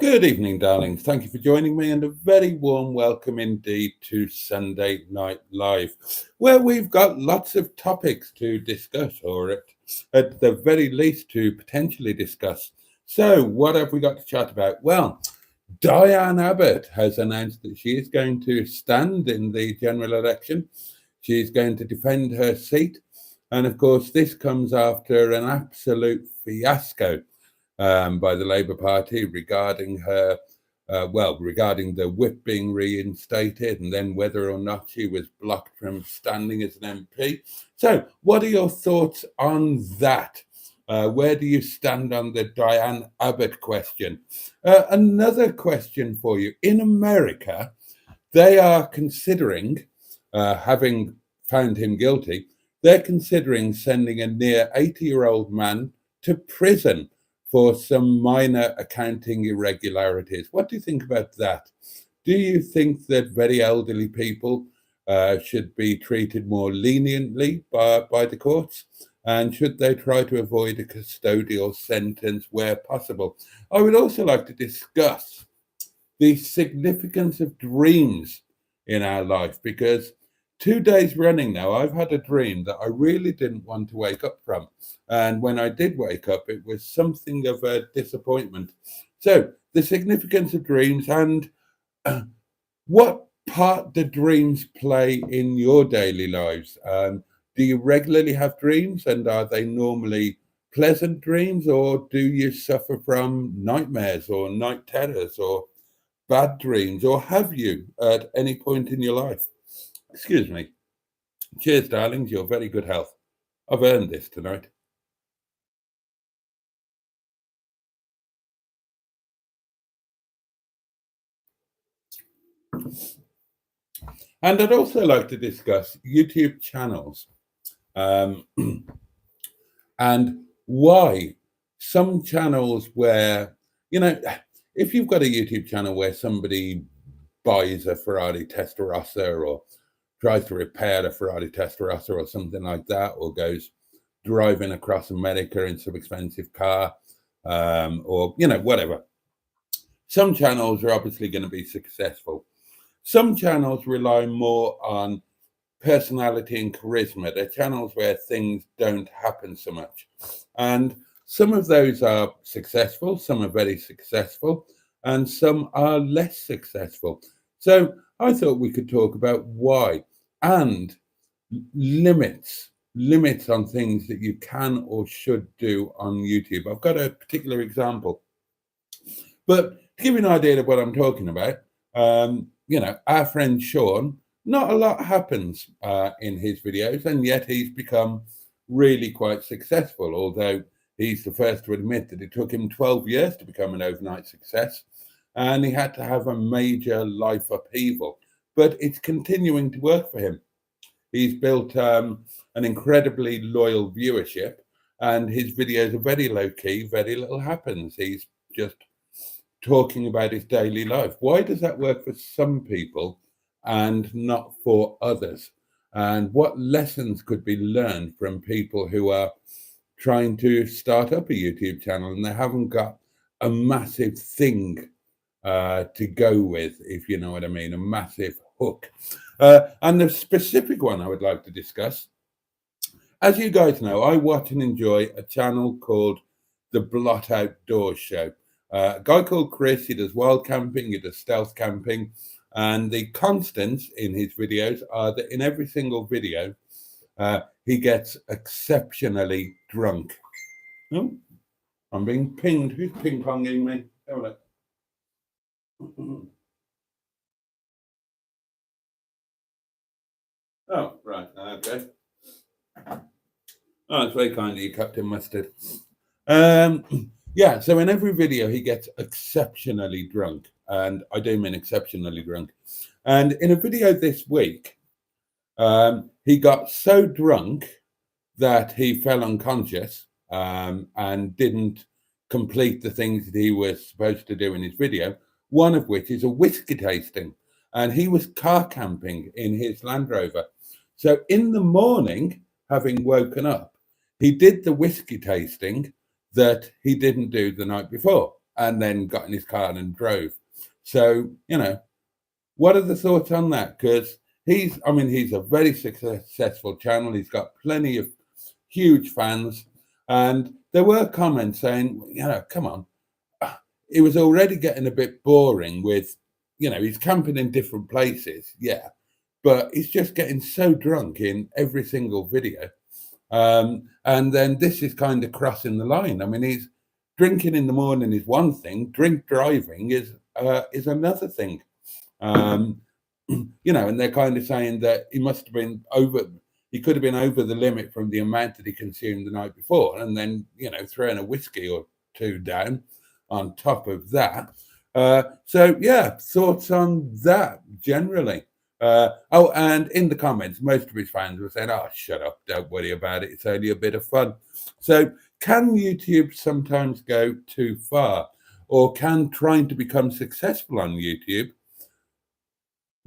Good evening, darlings. Thank you for joining me, and a very warm welcome indeed to Sunday Night Live, where we've got lots of topics to discuss, or at the very least to potentially discuss. So, what have we got to chat about? Well, Diane Abbott has announced that she is going to stand in the general election. She's going to defend her seat. And of course, this comes after an absolute fiasco by the Labour Party regarding her, regarding the whip being reinstated and then whether or not she was blocked from standing as an MP. So, what are your thoughts on that? Where do you stand on the Diane Abbott question? Another question for you. In America, they are considering, having found him guilty, they're considering sending a near 80-year-old man to prison for some minor accounting irregularities. What do you think about that? Do you think that very elderly people should be treated more leniently by the courts? And should they try to avoid a custodial sentence where possible? I would also like to discuss the significance of dreams in our life, because 2 days running now, I've had a dream that I really didn't want to wake up from. And when I did wake up, it was something of a disappointment. So, the significance of dreams and what part do dreams play in your daily lives? Do you regularly have dreams, and are they normally pleasant dreams, or do you suffer from nightmares or night terrors or bad dreams, or have you at any point in your life? Excuse me. Cheers, darlings. Your very good health. I've earned this tonight. And I'd also like to discuss YouTube channels um, and why some channels where, if you've got a YouTube channel where somebody buys a Ferrari Testarossa or tries to repair a Ferrari Testarossa or something like that, or goes driving across America in some expensive car, or whatever. Some channels are obviously going to be successful. Some channels rely more on personality and charisma. They're channels where things don't happen so much, and some of those are successful. Some are very successful, and some are less successful. So I thought we could talk about why and limits on things that you can or should do on YouTube. I've got a particular example, but to give you an idea of what I'm talking about, our friend Sean, not a lot happens in his videos, and yet he's become really quite successful, although he's the first to admit that it took him 12 years to become an overnight success, and he had to have a major life upheaval. But it's continuing to work for him. He's built an incredibly loyal viewership, and his videos are very low key, very little happens. He's just talking about his daily life. Why does that work for some people and not for others? And what lessons could be learned from people who are trying to start up a YouTube channel and they haven't got a massive thing to go with, if you know what I mean, a massive hook? And the specific one I would like to discuss, as you guys know, I watch and enjoy a channel called The Blot Outdoors Show. A guy called Chris, he does wild camping, he does stealth camping, and the constants in his videos are that in every single video, he gets exceptionally drunk. Oh, I'm being pinged. Who's ping-ponging me? Have a look. Oh, right. Okay. Oh, it's very kind of you, Captain Mustard. Yeah, so in every video, he gets exceptionally drunk. And I do mean exceptionally drunk. And in a video this week, he got so drunk that he fell unconscious and didn't complete the things that he was supposed to do in his video, one of which is a whiskey tasting. And he was car camping in his Land Rover. So in the morning, having woken up, he did the whiskey tasting that he didn't do the night before. and then got in his car and drove. So, what are the thoughts on that? Because he's a very successful channel. He's got plenty of huge fans. And there were comments saying, come on. It was already getting a bit boring with, he's camping in different places. Yeah. But he's just getting so drunk in every single video. And then this is kind of crossing the line. I mean, he's drinking in the morning is one thing. Drink driving is another thing. And they're kind of saying that he must have been he could have been over the limit from the amount that he consumed the night before, and then, throwing a whiskey or two down on top of that. So, yeah, thoughts on that generally. And in the comments, most of his fans were saying, "Oh, shut up, don't worry about it. It's only a bit of fun." So, can YouTube sometimes go too far? Or can trying to become successful on YouTube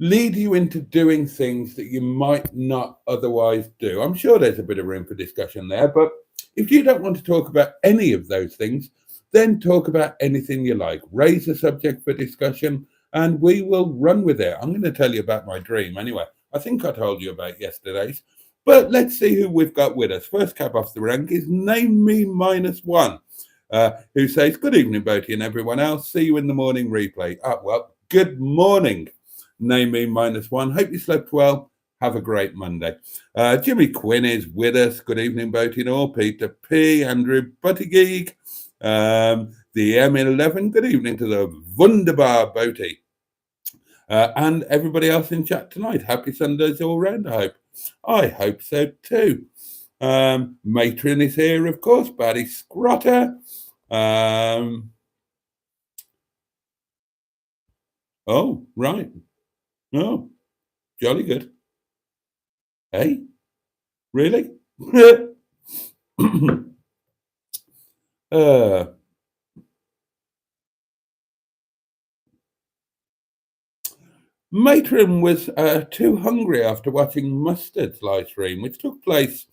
lead you into doing things that you might not otherwise do? I'm sure there's a bit of room for discussion there, but if you don't want to talk about any of those things, then talk about anything you like. Raise a subject for discussion, and we will run with it. I'm going to tell you about my dream anyway. I think I told you about yesterday's, but let's see who we've got with us. First cab off the rank is Name Me -1, who says, "Good evening, Boaty and everyone else. See you in the morning replay." Well, good morning, Name Me -1. Hope you slept well. Have a great Monday. Jimmy Quinn is with us. Good evening, Boaty and all. Peter P, Andrew Buttigieg, the M11. Good evening to the wunderbar Boaty. And everybody else in chat tonight. Happy Sundays all round, I hope. I hope so too. Matron is here, of course. Barry Scrotter. Oh, right. Oh, jolly good. Hey, really? Matron was too hungry after watching Mustard's live stream, which took place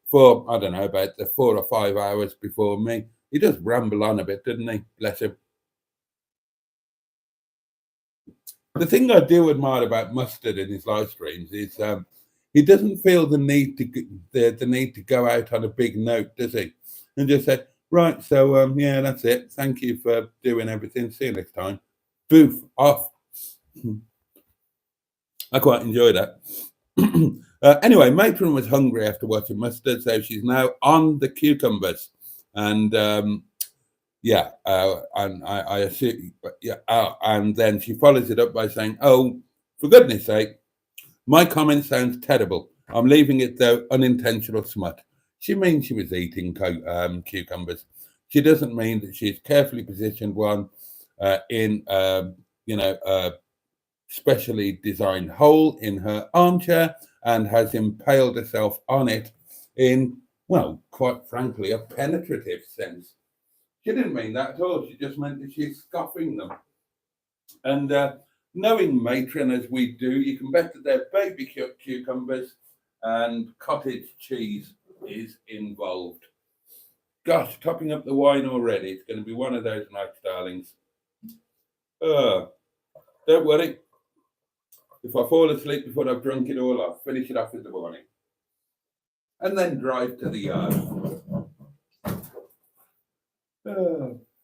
for, I don't know, about the 4 or 5 hours before me. He does ramble on a bit, doesn't he? Bless him. The thing I do admire about Mustard in his live streams is he doesn't feel the need to go out on a big note, does he? And just say, right, so yeah, that's it. Thank you for doing everything. See you next time. Boof, off. I quite enjoy that. Anyway, Matron was hungry after watching Mustard, so she's now on the cucumbers. And and I assume, and then she follows it up by saying, "Oh, for goodness sake, my comment sounds terrible. I'm leaving it though, unintentional smut." She means she was eating cucumbers. She doesn't mean that she's carefully positioned one in a specially designed hole in her armchair and has impaled herself on it in, well, quite frankly, a penetrative sense. She didn't mean that at all. She just meant that she's scoffing them. And knowing Matron as we do, you can bet that they're baby cucumbers and cottage cheese is involved. Gosh, topping up the wine already. It's going to be one of those nights, darlings. Don't worry. If I fall asleep before I've drunk it all, I'll finish it off in the morning. And then drive to the yard.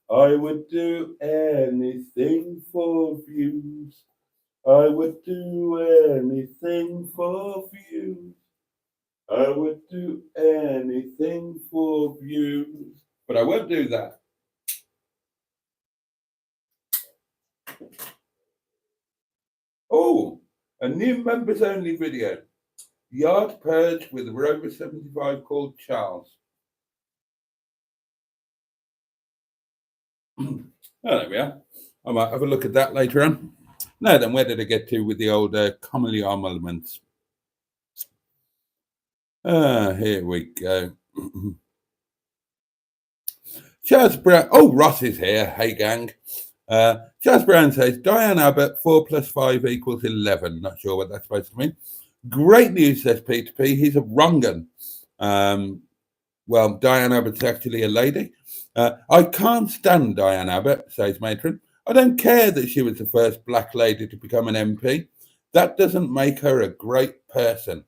I would do anything for views. I would do anything for views. I would do anything for views. But I won't do that. Oh, a new members only video. Yard purge with Rover 75 called Charles. Oh, there we are. I might have a look at that later on. Now then, where did I get to with the old commonly armaments? Here we go. Chaz Brown. Oh, Ross is here. Hey, gang. Chaz Brown says, Diane Abbott, 4 + 5 = 11. Not sure what that's supposed to mean. Great news, says Peter P. He's a wrong 'un. Well, Diane Abbott's actually a lady. I can't stand Diane Abbott, says Matron. I don't care that she was the first black lady to become an MP. That doesn't make her a great person.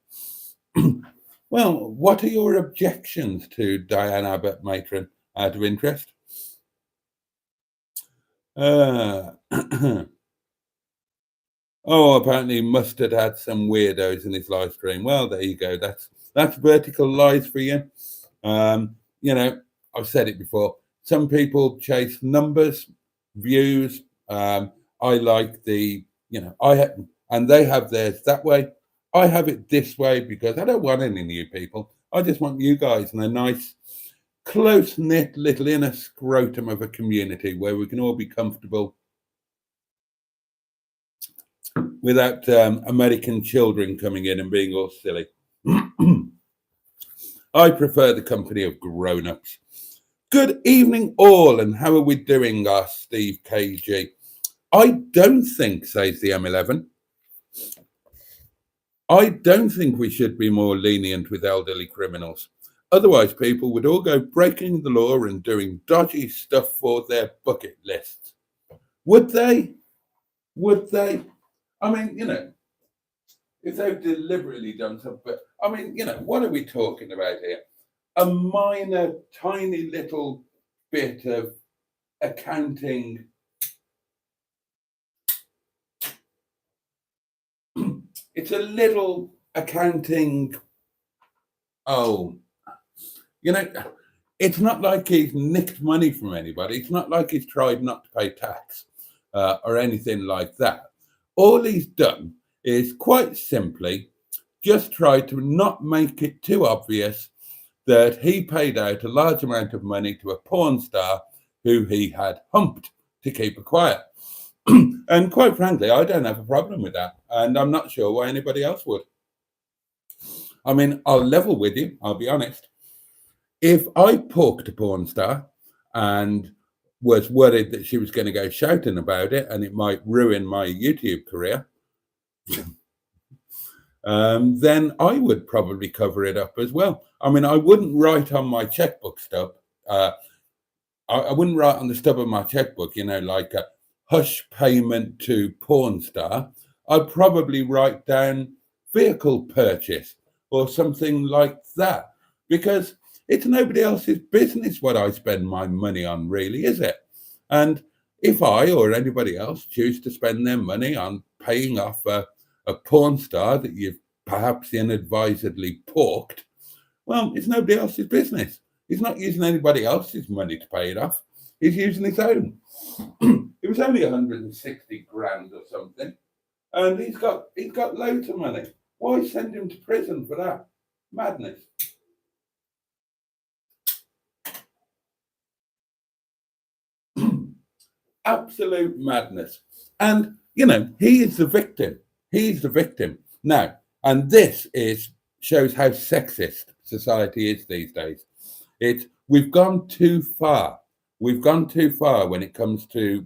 Well, what are your objections to Diane Abbott, Matron, out of interest? Uh, oh, apparently Mustard had some weirdos in his live stream. Well, there you go. That's vertical lies for you. You know, I've said it before. Some people chase numbers, views. I like and they have theirs that way. I have it this way because I don't want any new people. I just want you guys in a nice, close knit little inner scrotum of a community where we can all be comfortable without American children coming in and being all silly. I prefer the company of grown-ups. Good evening, all, and how are we doing, Steve KG? I don't think, says the M11, I don't think we should be more lenient with elderly criminals. Otherwise, people would all go breaking the law and doing dodgy stuff for their bucket lists. Would they? Would they? I mean, if they've deliberately done something, I mean, what are we talking about here? A minor, tiny little bit of accounting. It's a little accounting. Oh, it's not like he's nicked money from anybody. It's not like he's tried not to pay tax or anything like that. All he's done is quite simply just try to not make it too obvious that he paid out a large amount of money to a porn star who he had humped to keep it quiet. And quite frankly, I don't have a problem with that. And I'm not sure why anybody else would. I mean, I'll level with you, I'll be honest. If I porked a porn star and was worried that she was going to go shouting about it and it might ruin my YouTube career, then I would probably cover it up as well. I mean, I wouldn't write on my checkbook stub. I wouldn't write on the stub of my checkbook, like a hush payment to porn star. I'd probably write down vehicle purchase or something like that, because it's nobody else's business what I spend my money on, really, is it? And if I or anybody else choose to spend their money on paying off a porn star that you've perhaps inadvisedly porked, well, it's nobody else's business. He's not using anybody else's money to pay it off. He's using his own. It was only 160 grand or something, and he's got loads of money. Why send him to prison for that? Madness. Absolute madness. And he is the victim. He's the victim now, and this shows how sexist society is these days. We've gone too far. We've gone too far when it comes to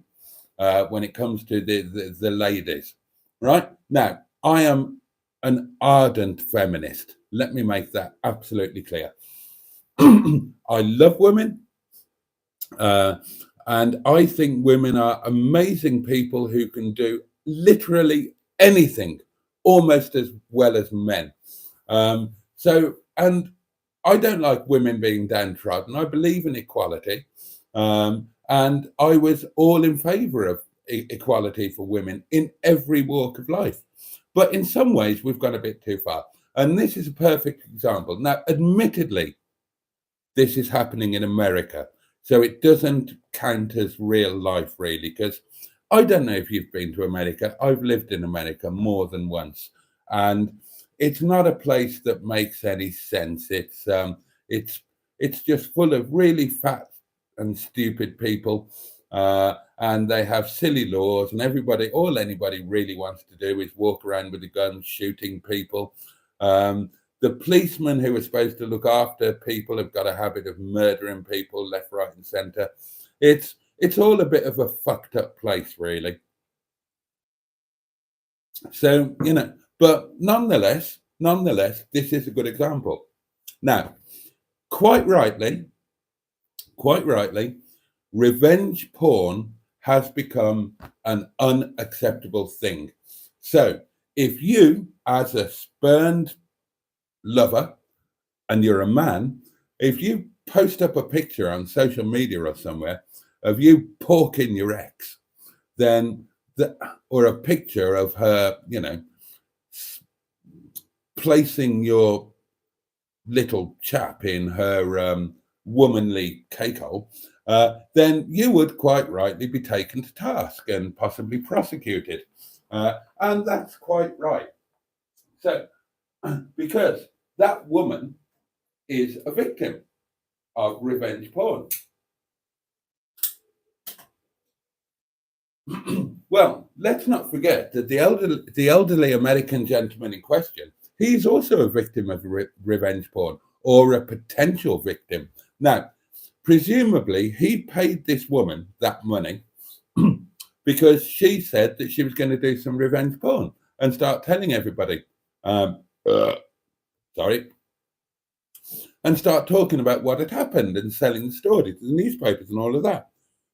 the ladies. Right now, I am an ardent feminist. Let me make that absolutely clear. I love women, and I think women are amazing people who can do literally anything, almost as well as men. And I don't like women being downtrodden. I believe in equality. And I was all in favor of equality for women in every walk of life. But in some ways, we've gone a bit too far. And this is a perfect example. Now, admittedly, this is happening in America. So it doesn't count as real life, really, because I don't know if you've been to America. I've lived in America more than once. And it's not a place that makes any sense. It's just full of really fat and stupid people, and they have silly laws, and all anybody really wants to do is walk around with a gun shooting people. The policemen who are supposed to look after people have got a habit of murdering people left, right, and centre. It's all a bit of a fucked up place, really. So, but nonetheless, this is a good example. Now, quite rightly, revenge porn has become an unacceptable thing. So if you, as a spurned lover, and you're a man, if you post up a picture on social media or somewhere of you porking your ex, then or a picture of her, placing your little chap in her womanly cakehole, then you would quite rightly be taken to task and possibly prosecuted. And that's quite right. So, because that woman is a victim of revenge porn. Well, let's not forget that the elderly American gentleman in question, he's also a victim of revenge porn, or a potential victim. Now, presumably, he paid this woman that money because she said that she was going to do some revenge porn and start telling everybody, um, uh, sorry, and start talking about what had happened and selling the story to the newspapers and all of that.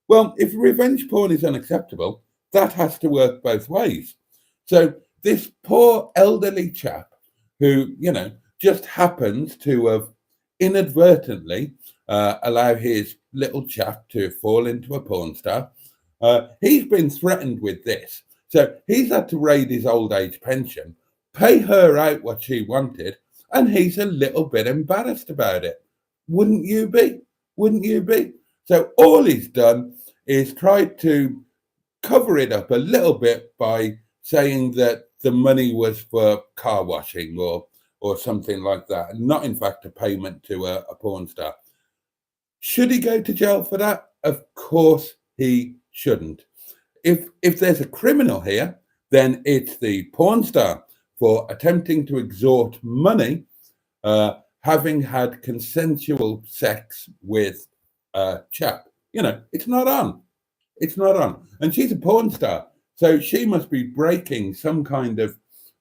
Well, if revenge porn is unacceptable, that has to work both ways. So this poor elderly chap who, just happens to have inadvertently allowed his little chap to fall into a porn star, he's been threatened with this. So he's had to raid his old age pension, pay her out what she wanted, and he's a little bit embarrassed about it. Wouldn't you be? Wouldn't you be? So all he's done is tried to cover it up a little bit by saying that the money was for car washing or something like that, and not in fact a payment to a porn star. Should he go to jail for that? Of course he shouldn't. If there's a criminal here, then it's the porn star for attempting to extort money, having had consensual sex with a chap. It's not on. It's not on. And she's a porn star. So she must be breaking some kind of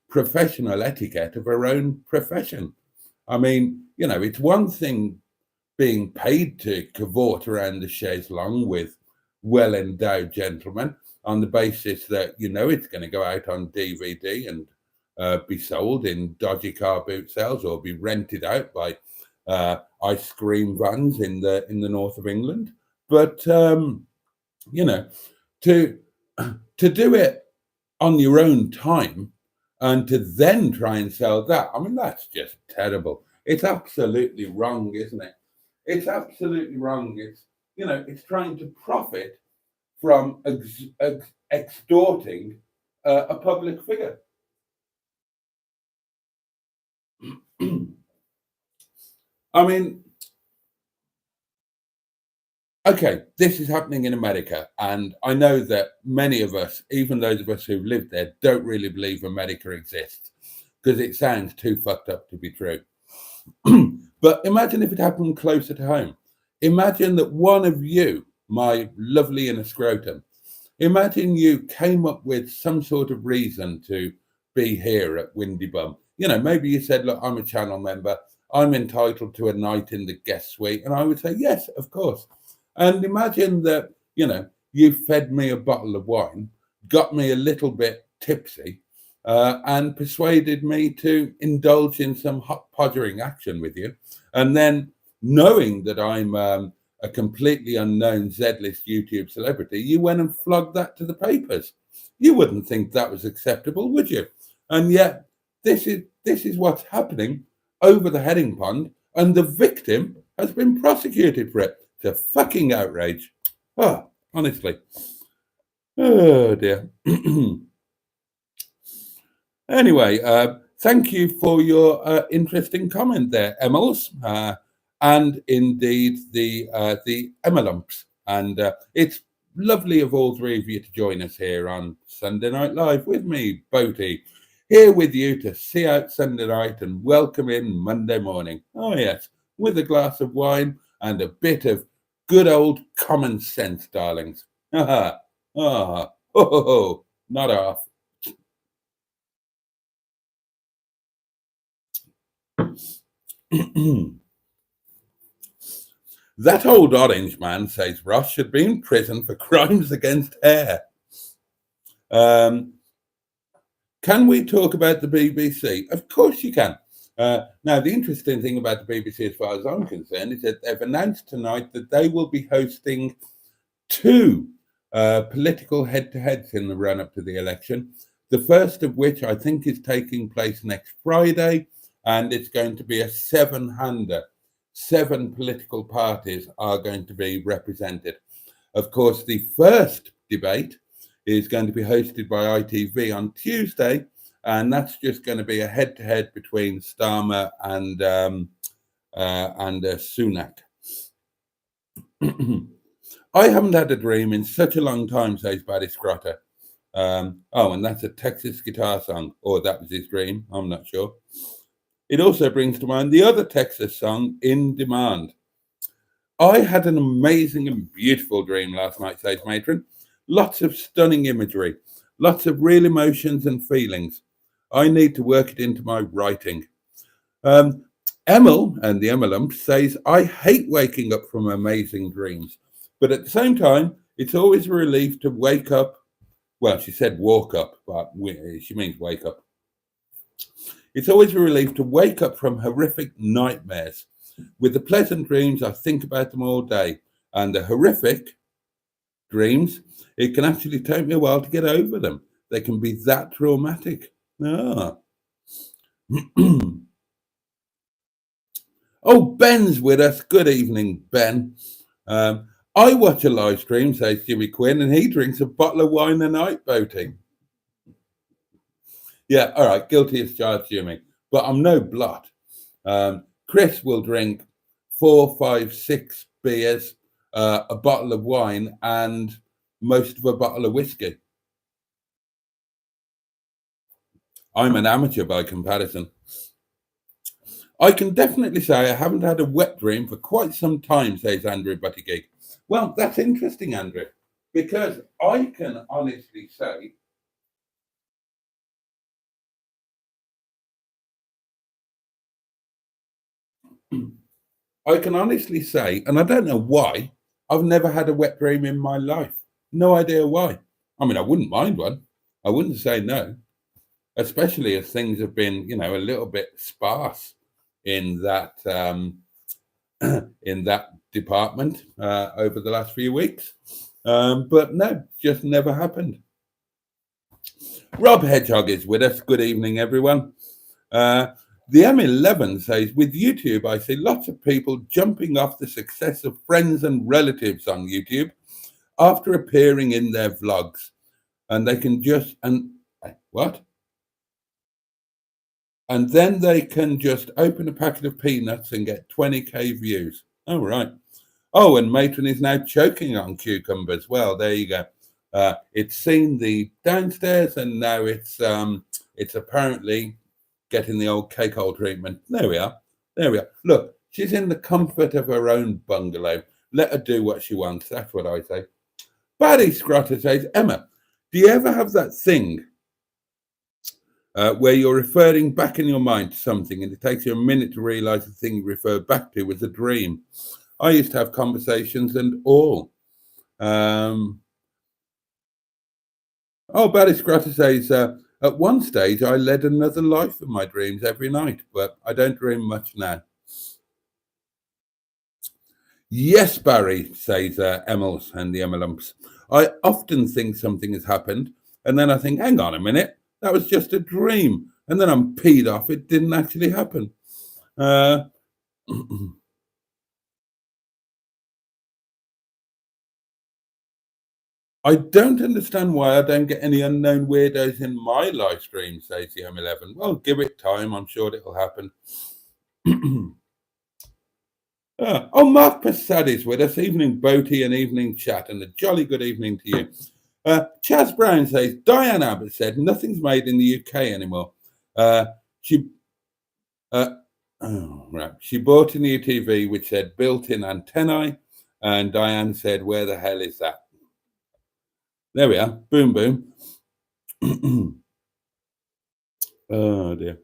professional etiquette of her own profession. I mean, it's one thing being paid to cavort around the chaise longue with well endowed gentlemen on the basis that it's going to go out on DVD and be sold in dodgy car boot sales or be rented out by ice cream vans in the north of England. But to do it on your own time and to then try and sell that, I mean, that's just terrible. It's absolutely wrong, isn't it? It's absolutely wrong. It's trying to profit from extorting a public figure. I mean, okay, this is happening in America, and I know that many of us, even those of us who've lived there, don't really believe America exists because it sounds too fucked up to be true. But imagine if it happened closer to home. Imagine that one of you, my lovely inner scrotum, imagine you came up with some sort of reason to be here at Windy Bum. Maybe you said, look, I'm a channel member. I'm entitled to a night in the guest suite. And I would say, yes, of course. And imagine that, you fed me a bottle of wine, got me a little bit tipsy, and persuaded me to indulge in some hot pottering action with you. And then, knowing that I'm a completely unknown Z-list YouTube celebrity, you went and flogged that to the papers. You wouldn't think that was acceptable, would you? And yet, this is what's happening over the heading pond, and the victim has been prosecuted for it. It's a fucking outrage. Oh, honestly. Oh dear. Anyway, thank you for your interesting comment there, Emmels, and indeed the Emmelumps. And it's lovely of all three of you to join us here on Sunday Night Live with me, Boaty, here with you to see out Sunday night and welcome in Monday morning. Oh yes, with a glass of wine and a bit of good old common sense, darlings. Ha ha. Oh, not off. That old orange man, says Ross, should be in prison for crimes against hair. Um, can we talk about the BBC? Of course you can. Now, the interesting thing about the BBC, as far as I'm concerned, is that they've announced tonight that they will be hosting two political head-to-heads in the run-up to the election. The first of which I think is taking place next Friday, and it's going to be a seven-hander. 7 political parties are going to be represented. Of course, the first debate is going to be hosted by ITV on Tuesday, and that's just going to be a head-to-head between Starmer and Sunak. I haven't had a dream in such a long time, says Barry Scrotter. And that's a Texas guitar song, or that was his dream. I'm not sure. It also brings to mind the other Texas song, In Demand. I had an amazing and beautiful dream last night, says Matron. Lots of stunning imagery, lots of real emotions and feelings. I need to work it into my writing. Emil and the Emilump says, I hate waking up from amazing dreams, but at the same time, it's always a relief to wake up. Well, she said walk up, but she means wake up. It's always a relief to wake up from horrific nightmares. With the pleasant dreams, I think about them all day. And the horrific dreams, it can actually take me a while to get over them. They can be that traumatic. Ah. Oh, Ben's with us. Good evening, Ben. I watch a live stream, says Jimmy Quinn, and he drinks a bottle of wine a night boating. Yeah, all right, guilty as charged, Jimmy. But I'm no blot. Chris will drink 4, 5, 6 beers, a bottle of wine, and most of a bottle of whiskey. I'm an amateur by comparison. I can definitely say I haven't had a wet dream for quite some time, says Andrew Buttygig. Well, that's interesting, Andrew, because I can honestly say and I don't know why, I've never had a wet dream in my life. No idea why. I mean, I wouldn't mind one. I wouldn't say no, especially as things have been, a little bit sparse in that in that department over the last few weeks. But no, just never happened. Rob Hedgehog is with us. Good evening, everyone. The M11 says, with YouTube, I see lots of people jumping off the success of friends and relatives on YouTube after appearing in their vlogs. And they can just, what? And then they can just open a packet of peanuts and get 20k views. Oh, right. Oh, and Matron is now choking on cucumbers. Well, there you go. It's seen the downstairs, and now it's apparently getting the old cake hole treatment. There we are. There we are. Look, she's in the comfort of her own bungalow. Let her do what she wants. That's what I say. Barry Scrotter says, Emma, do you ever have that thing where you're referring back in your mind to something and it takes you a minute to realize the thing you referred back to was a dream? I used to have conversations and all. Barry Scrotter says, at one stage, I led another life in my dreams every night, but I don't dream much now. Yes, Barry, says Emils and the Emilumps. I often think something has happened, and then I think, hang on a minute, that was just a dream. And then I'm peed off, it didn't actually happen. I don't understand why I don't get any unknown weirdos in my live stream, says the M11. Well, give it time, I'm sure it'll happen. Mark Passad is with us. Evening, Boaty, and evening, chat, and a jolly good evening to you. Chaz Brown says, Diane Abbott said nothing's made in the UK anymore. She bought a new TV which said built-in antennae, and Diane said, where the hell is that? There we are. Boom, boom. Oh, dear.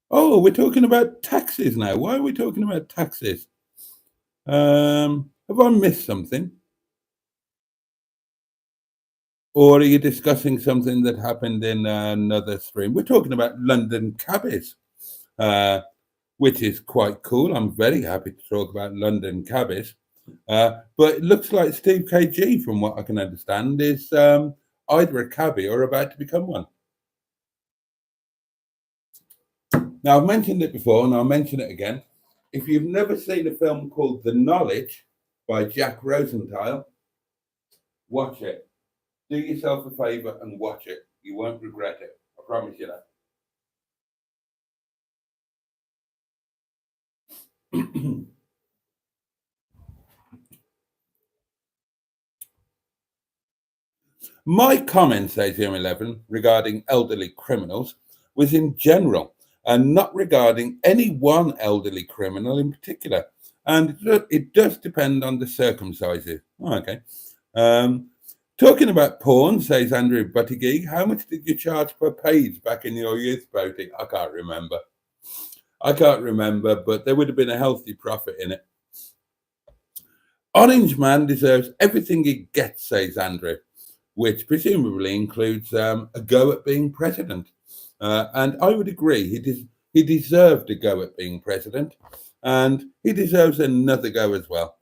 Oh, we're talking about taxes now. Why are we talking about taxes? Have I missed something? Or are you discussing something that happened in another stream? We're talking about London cabbies, uh, which is quite cool. I'm very happy to talk about London cabbies. But it looks like Steve KG, from what I can understand, is either a cabbie or about to become one. Now, I've mentioned it before and I'll mention it again. If you've never seen a film called The Knowledge by Jack Rosenthal, watch it. Do yourself a favour and watch it. You won't regret it. I promise you that. My comment, says M11, regarding elderly criminals was in general and not regarding any one elderly criminal in particular. And it does depend on the circumstances. Oh, okay. Um, Talking about porn, says Andrew Buttigieg, how much did you charge per page back in your youth, Boating? I can't remember. But there would have been a healthy profit in it. Orange Man deserves everything he gets, says Andrew, which presumably includes a go at being president. And I would agree, he deserved a go at being president, and he deserves another go as well.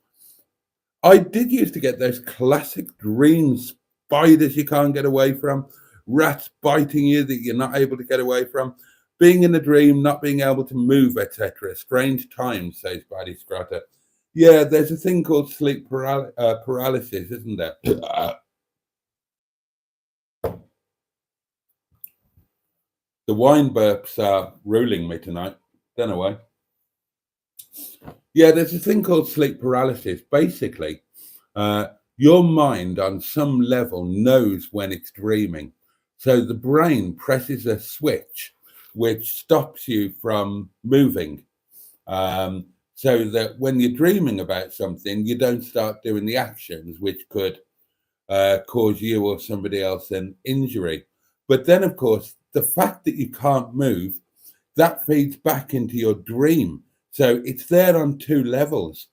I did used to get those classic dream spiders you can't get away from, rats biting you that you're not able to get away from, being in a dream, not being able to move, etc. Strange times, says Buddy Scrotter. Yeah, there's a thing called sleep paralysis, isn't there? The wine burps are ruling me tonight. Don't know why. Yeah, there's a thing called sleep paralysis. Basically, uh, your mind on some level knows when it's dreaming. So the brain presses a switch which stops you from moving. So that when you're dreaming about something, you don't start doing the actions which could cause you or somebody else an injury. But then, of course, the fact that you can't move, that feeds back into your dream. So it's there on two levels.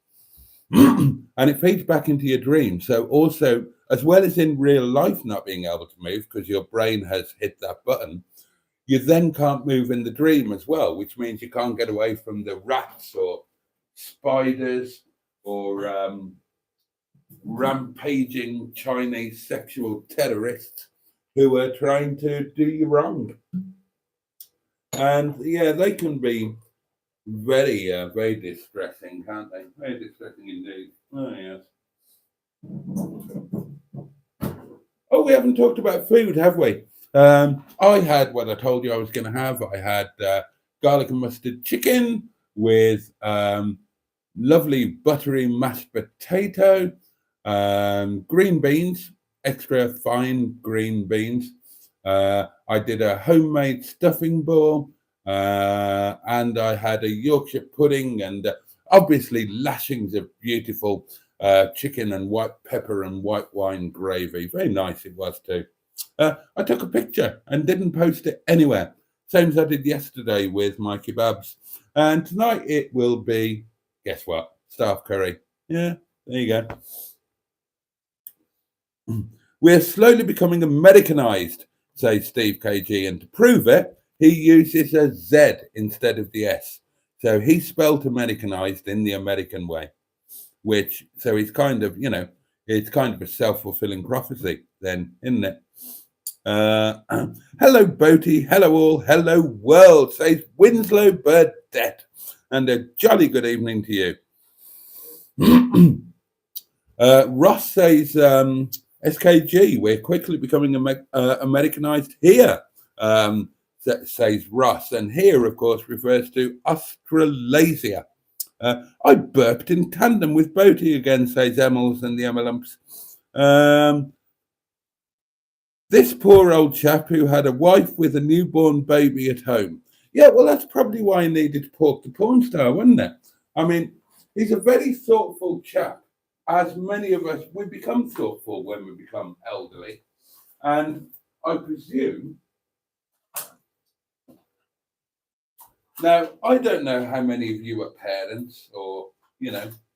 And it feeds back into your dream. So also, as well as in real life not being able to move because your brain has hit that button, you then can't move in the dream as well, which means you can't get away from the rats or spiders or rampaging Chinese sexual terrorists who are trying to do you wrong. And yeah, they can be very distressing, can't they? Very distressing indeed. Oh, yes. Oh, we haven't talked about food, have we? I had what I told you I was going to have. I had garlic and mustard chicken with lovely buttery mashed potato, green beans, extra fine green beans. I did a homemade stuffing bowl, and I had a Yorkshire pudding, and obviously lashings of beautiful chicken and white pepper and white wine gravy. Very nice it was too. I took a picture and didn't post it anywhere. Same as I did yesterday with my kebabs. And tonight it will be, guess what? Staff curry. Yeah, there you go. We're slowly becoming Americanized, says Steve KG. And to prove it, he uses a Z instead of the S. So he spelt Americanized in the American way, which, so he's kind of, it's kind of a self-fulfilling prophecy then, isn't it? Hello, Boaty. Hello, all. Hello, world, says Winslow Burdett. And a jolly good evening to you. Ross says, SKG, we're quickly becoming Americanized here, says Ross. And here, of course, refers to Australasia. I burped in tandem with Boaty again, says Emmels and the Emmelumps. This poor old chap who had a wife with a newborn baby at home. Yeah, well, that's probably why he needed to pork the porn star, wasn't it? I mean, he's a very thoughtful chap. As many of us, we become thoughtful when we become elderly. And I presume Now, I don't know how many of you are parents or,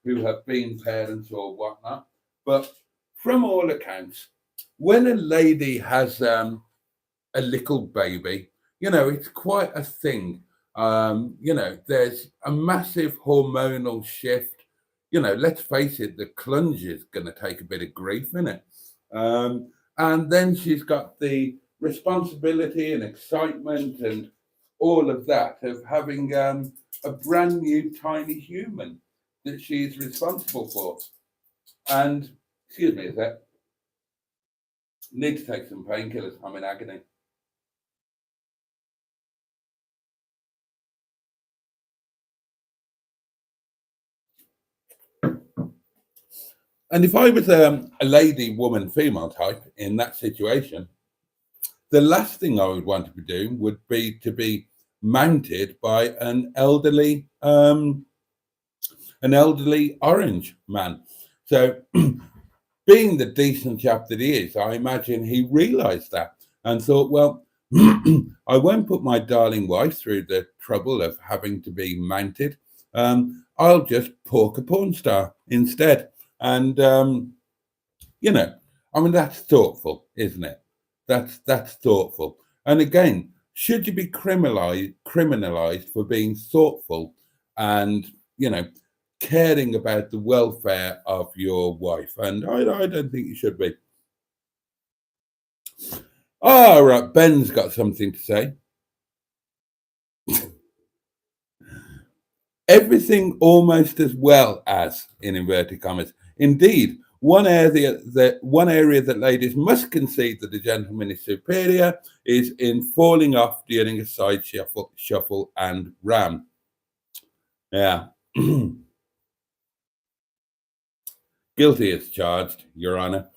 who have been parents or whatnot, but from all accounts, when a lady has a little baby, it's quite a thing. There's a massive hormonal shift. Let's face it, the clunge is going to take a bit of grief in it. And then she's got the responsibility and excitement and all of that of having a brand new tiny human that she's responsible for. And excuse me, is that need to take some painkillers? I'm in agony. And if I was a lady, woman, female type in that situation, the last thing I would want to be doing would be to be mounted by an elderly orange man. So, being the decent chap that he is, I imagine he realised that and thought, well, I won't put my darling wife through the trouble of having to be mounted. I'll just pork a porn star instead. And you know, I mean that's thoughtful, isn't it? That's thoughtful. And again, should you be criminalized for being thoughtful and you know caring about the welfare of your wife? And I don't think you should be. All right, Ben's got something to say. Everything almost as well as in inverted commas. Indeed, one area that ladies must concede that the gentleman is superior is in falling off during a side shuffle and ram. Yeah. Guilty as charged, Your Honour.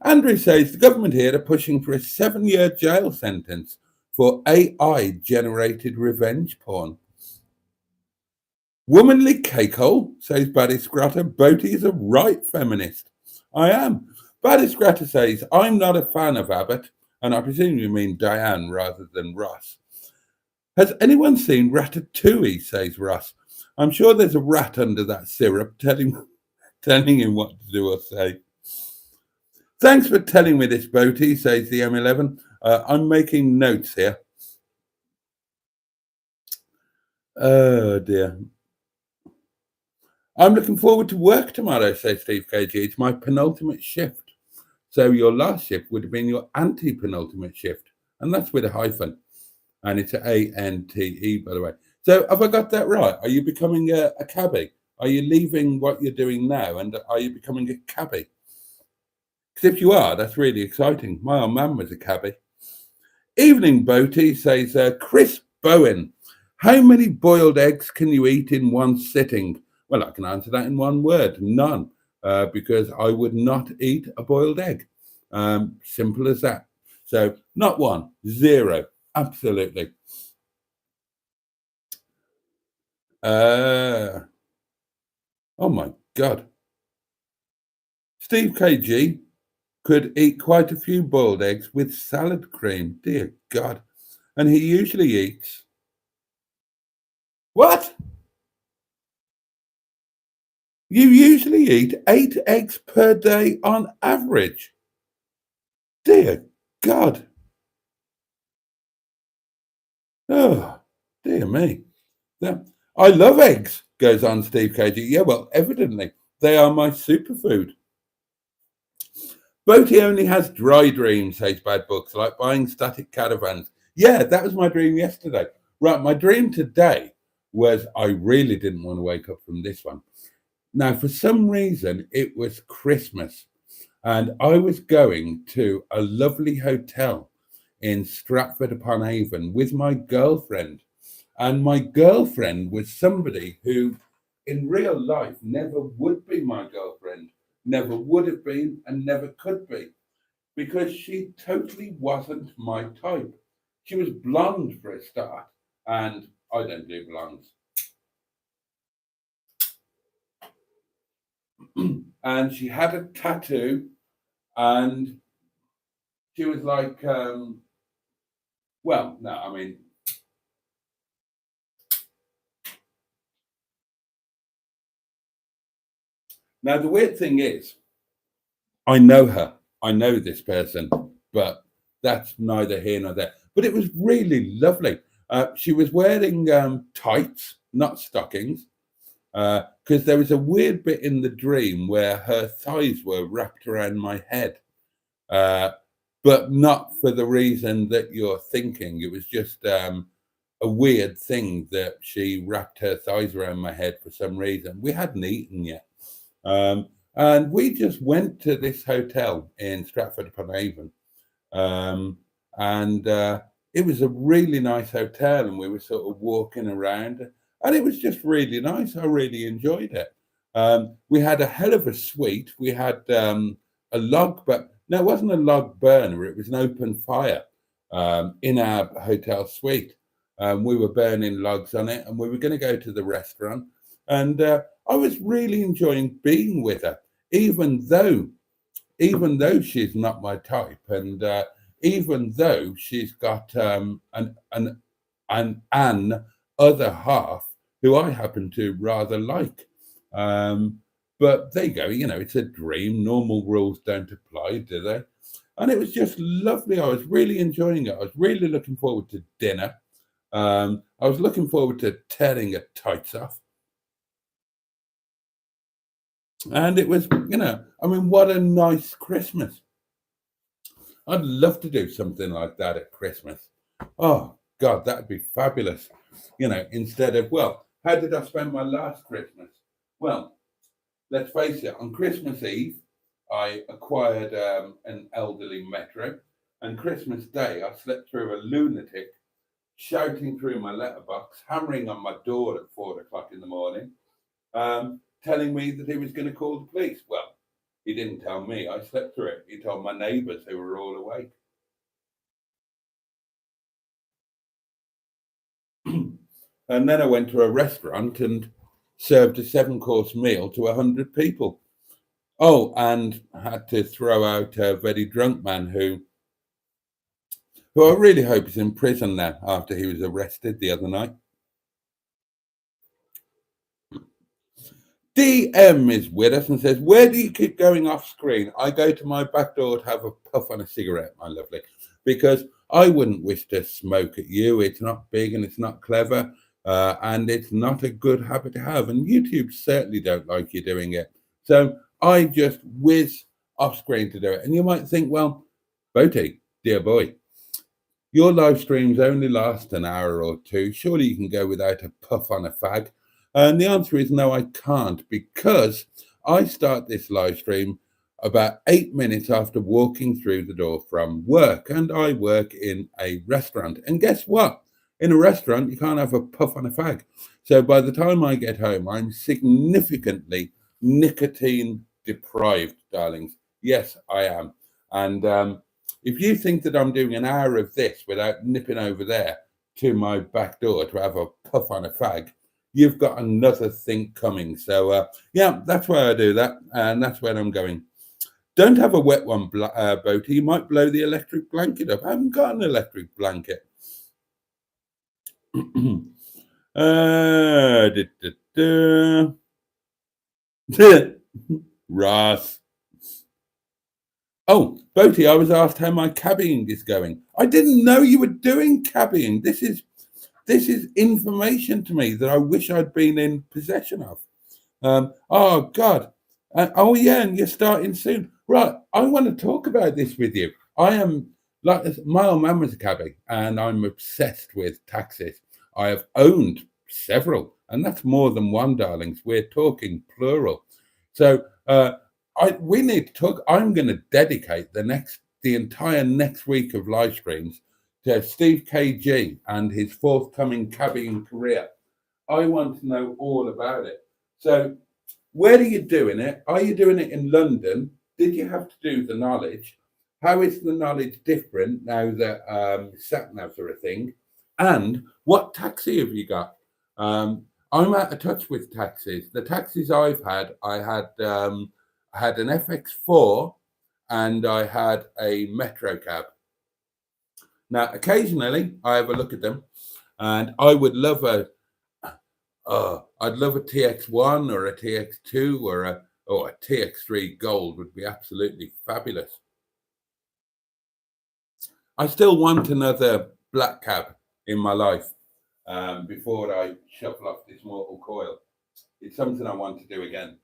Andrew says the government here are pushing for a 7-year jail sentence for AI generated revenge porn. Womanly cakehole, says Badis Grata. Boaty is a right feminist. I am. Badis Grata says, I'm not a fan of Abbott, and I presume you mean Diane rather than Ross. Has anyone seen Ratatouille, says Ross. I'm sure there's a rat under that syrup telling him what to do or say. Thanks for telling me this, Boaty, says the M11. I'm making notes here. Oh, dear. I'm looking forward to work tomorrow, says Steve KG. It's my penultimate shift. So your last shift would have been your anti-penultimate shift. And that's with a hyphen. And it's ANTE, by the way. So have I got that right? Are you becoming a cabbie? Are you leaving what you're doing now and are you becoming a cabbie? Because if you are, that's really exciting. My old man was a cabbie. Evening, Boaty, says Chris Bowen. How many boiled eggs can you eat in one sitting? Well, I can answer that in one word, none, because I would not eat a boiled egg. Simple as that. So, not one, zero, absolutely. Oh my God. Steve KG could eat quite a few boiled eggs with salad cream. Dear God. And he usually eats. What? You usually eat 8 eggs per day on average. Dear God. Oh, dear me. Yeah. I love eggs, goes on Steve KG. Yeah, well, evidently, they are my superfood. Boaty only has dry dreams, says Bad Books, like buying static caravans. Yeah, that was my dream yesterday. Right, my dream today was I really didn't want to wake up from this one. Now, for some reason, it was Christmas, and I was going to a lovely hotel in Stratford upon Avon with my girlfriend. And my girlfriend was somebody who, in real life, never would be my girlfriend, never would have been, and never could be, because she totally wasn't my type. She was blonde for a start, and I don't do blondes. And she had a tattoo, and she was like, well, no, I mean, Now, the weird thing is, I know her. I know this person, but that's neither here nor there. But it was really lovely. She was wearing tights, not stockings, because there was a weird bit in the dream where her thighs were wrapped around my head, uh, but not for the reason that you're thinking. It was just a weird thing that she wrapped her thighs around my head for some reason. We hadn't eaten yet. And we just went to this hotel in Stratford upon Avon. Um, and it was a really nice hotel, and we were sort of walking around, and it was just really nice. I really enjoyed it. We had a hell of a suite. We had a log, but no, it wasn't a log burner. It was an open fire in our hotel suite. We were burning logs on it, and we were going to go to the restaurant. And I was really enjoying being with her, even though she's not my type, and even though she's got an other half who I happen to rather like. Um, but there you go. You know, it's a dream. Normal rules don't apply, do they? And it was just lovely. I was really enjoying it. I was really looking forward to dinner. I was looking forward to tearing her tights off. And it was, I mean, what a nice Christmas. I'd love to do something like that at Christmas. Oh, God, that'd be fabulous. Instead of, well, how did I spend my last Christmas? Well, let's face it, on Christmas Eve, I acquired an elderly metro, and Christmas Day, I slept through a lunatic shouting through my letterbox, hammering on my door at 4 o'clock in the morning, telling me that he was going to call the police. Well, he didn't tell me. I slept through it. He told my neighbours who were all awake. And then I went to a restaurant and served a 7-course meal to 100 people. Oh, and had to throw out a very drunk man who I really hope is in prison now after he was arrested the other night. DM is with us and says, where do you keep going off screen? I go to my back door to have a puff on a cigarette, my lovely, because I wouldn't wish to smoke at you. It's not big and it's not clever, and it's not a good habit to have. And YouTube certainly don't like you doing it. So I just whiz off screen to do it. And you might think, well, Boaty, dear boy, your live streams only last an hour or two. Surely you can go without a puff on a fag. And the answer is no, I can't, because I start this live stream about 8 minutes after walking through the door from work. And I work in a restaurant. And guess what? In a restaurant, you can't have a puff on a fag. So by the time I get home, I'm significantly nicotine deprived, darlings. Yes, I am. And if you think that I'm doing an hour of this without nipping over there to my back door to have a puff on a fag, you've got another thing coming. So, yeah, that's why I do that. And that's where I'm going. Don't have a wet one, Boaty. You might blow the electric blanket up. I haven't got an electric blanket. Ross. Oh, Boaty, I was asked how my cabbying is going. I didn't know you were doing cabbying. This is information to me that I wish I'd been in possession of. Oh God. Oh yeah, and you're starting soon. Right. I want to talk about this with you. I am like my old man was a cabbie, and I'm obsessed with taxis. I have owned several, and that's more than one, darlings. We're talking plural. So we need to talk. I'm going to dedicate the entire next week of live streams to Steve KG and his forthcoming cabbying career. I want to know all about it. So, where are you doing it? Are you doing it in London? Did you have to do the knowledge? How is the knowledge different now that sat navs are a thing? And what taxi have you got? I'm out of touch with taxis. The taxis I've had, I had an FX4 and I had a Metro cab. Now, occasionally I have a look at them, and I would love I'd love a TX1 or a TX2 Oh, a TX3 Gold would be absolutely fabulous. I still want another black cab in my life before I shuffle off this mortal coil. It's something I want to do again.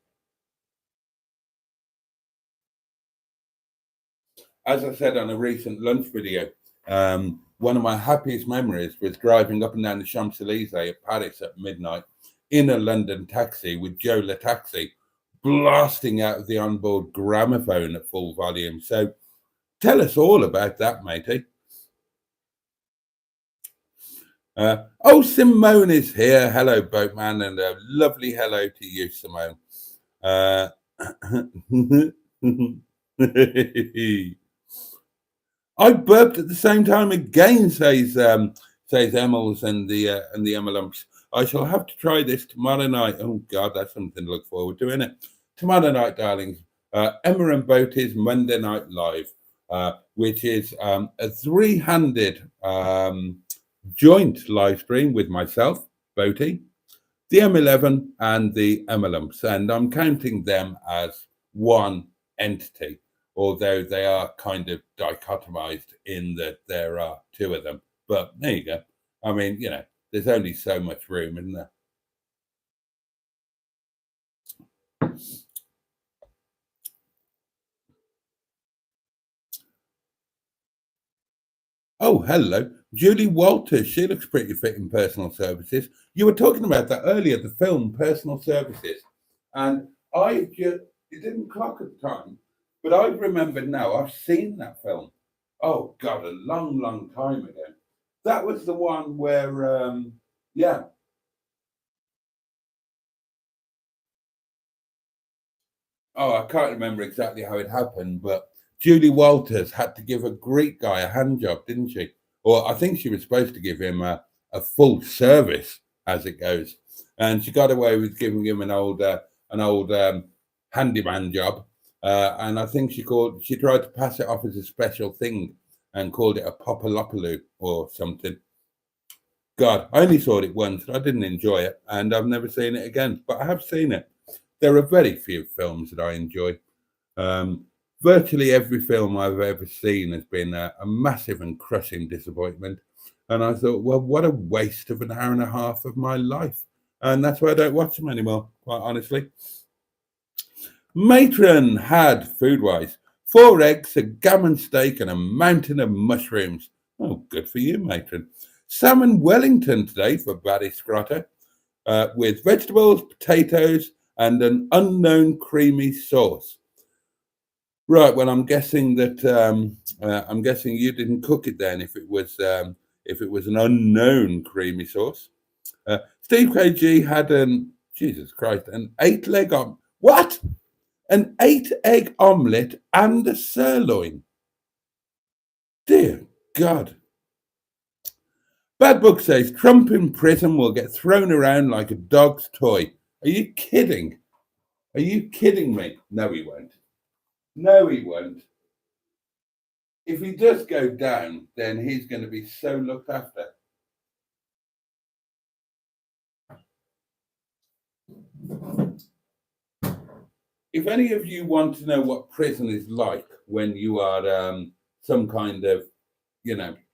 As I said on a recent lunch video, one of my happiest memories was driving up and down the Champs-Elysees at Paris at midnight in a London taxi with Joe Le Taxi blasting out of the onboard gramophone at full volume. So tell us all about that, matey. Oh, Simone is here. Hello, boatman, and a lovely hello to you, Simone. I burped at the same time again, says Emils and the Emilumps. I shall have to try this tomorrow night. Oh God, that's something to look forward to, isn't it? Tomorrow night, darlings. Emma and Boaty's Monday Night Live, which is a three-handed joint live stream with myself, Boaty, the M11, and the Emilumps, and I'm counting them as one entity, although they are kind of dichotomized in that there are two of them. But there you go. I mean, you know, there's only so much room, isn't there? Oh, hello. Julie Walters. She looks pretty fit in personal services. You were talking about that earlier, the film Personal Services. And it didn't clock at the time, but I remember now, I've seen that film. Oh, God, a long, long time ago. That was the one where, yeah. Oh, I can't remember exactly how it happened, but Julie Walters had to give a Greek guy a hand job, didn't she? Or I think she was supposed to give him a full service, as it goes, and she got away with giving him an old handyman job. And I think she tried to pass it off as a special thing and called it a popolopaloo or something. God, I only saw it once. I didn't enjoy it, and I've never seen it again. But I have seen it. There are very few films that I enjoy. Virtually every film I've ever seen has been a massive and crushing disappointment. And I thought, well, what a waste of an hour and a half of my life. And that's why I don't watch them anymore, quite honestly. Matron had, food-wise, 4 eggs, a gammon steak, and a mountain of mushrooms. Oh, good for you, Matron. Salmon Wellington today for Barry Scrotter, with vegetables, potatoes, and an unknown creamy sauce. Right. Well, I'm guessing that I'm guessing you didn't cook it then. If it was an unknown creamy sauce, Steve KG had Jesus Christ, an 8-leg what? An 8-egg omelette and a sirloin. Dear God. Bad Book says Trump in prison will get thrown around like a dog's toy. Are you kidding? Are you kidding me? No, he won't. No, he won't. If he does go down, then he's going to be so looked after. If any of you want to know what prison is like when you are some kind of,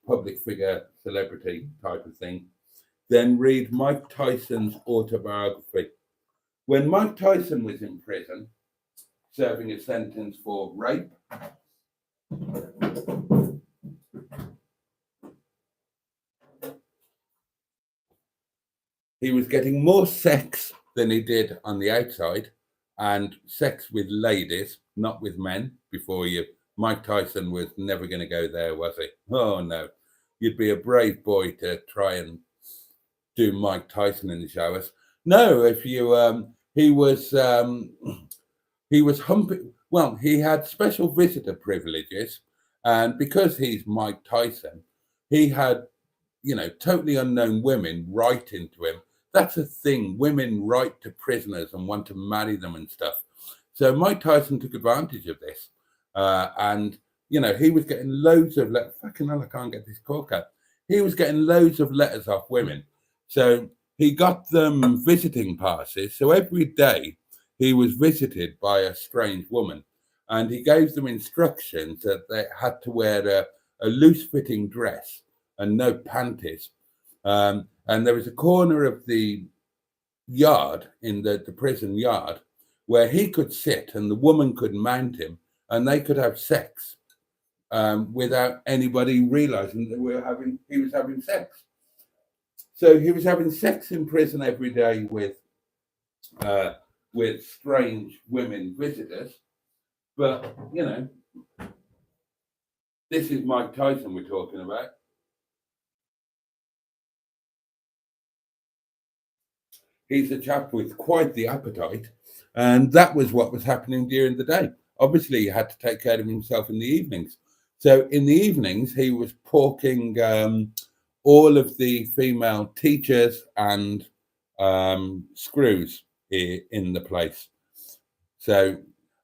public figure, celebrity type of thing, then read Mike Tyson's autobiography. When Mike Tyson was in prison, serving a sentence for rape, he was getting more sex than he did on the outside, and sex with ladies, not with men. Mike Tyson was never going to go there, was he? Oh no, you'd be a brave boy to try and do Mike Tyson in the showers. No, if you, he was humping. Well, he had special visitor privileges, and because he's Mike Tyson, he had, totally unknown women write into him. That's a thing. Women write to prisoners and want to marry them and stuff. So Mike Tyson took advantage of this, and he was getting loads of fucking hell, I can't get this cork out. He was getting loads of letters off women, so he got them visiting passes. So every day he was visited by a strange woman, and he gave them instructions that they had to wear a loose-fitting dress and no panties. And there was a corner of the yard in the prison yard where he could sit and the woman could mount him and they could have sex without anybody realizing that he was having sex. So he was having sex in prison every day with strange women visitors. But, you know, this is Mike Tyson we're talking about. He's a chap with quite the appetite. And that was what was happening during the day. Obviously, he had to take care of himself in the evenings. So in the evenings, he was porking all of the female teachers and screws in the place. So,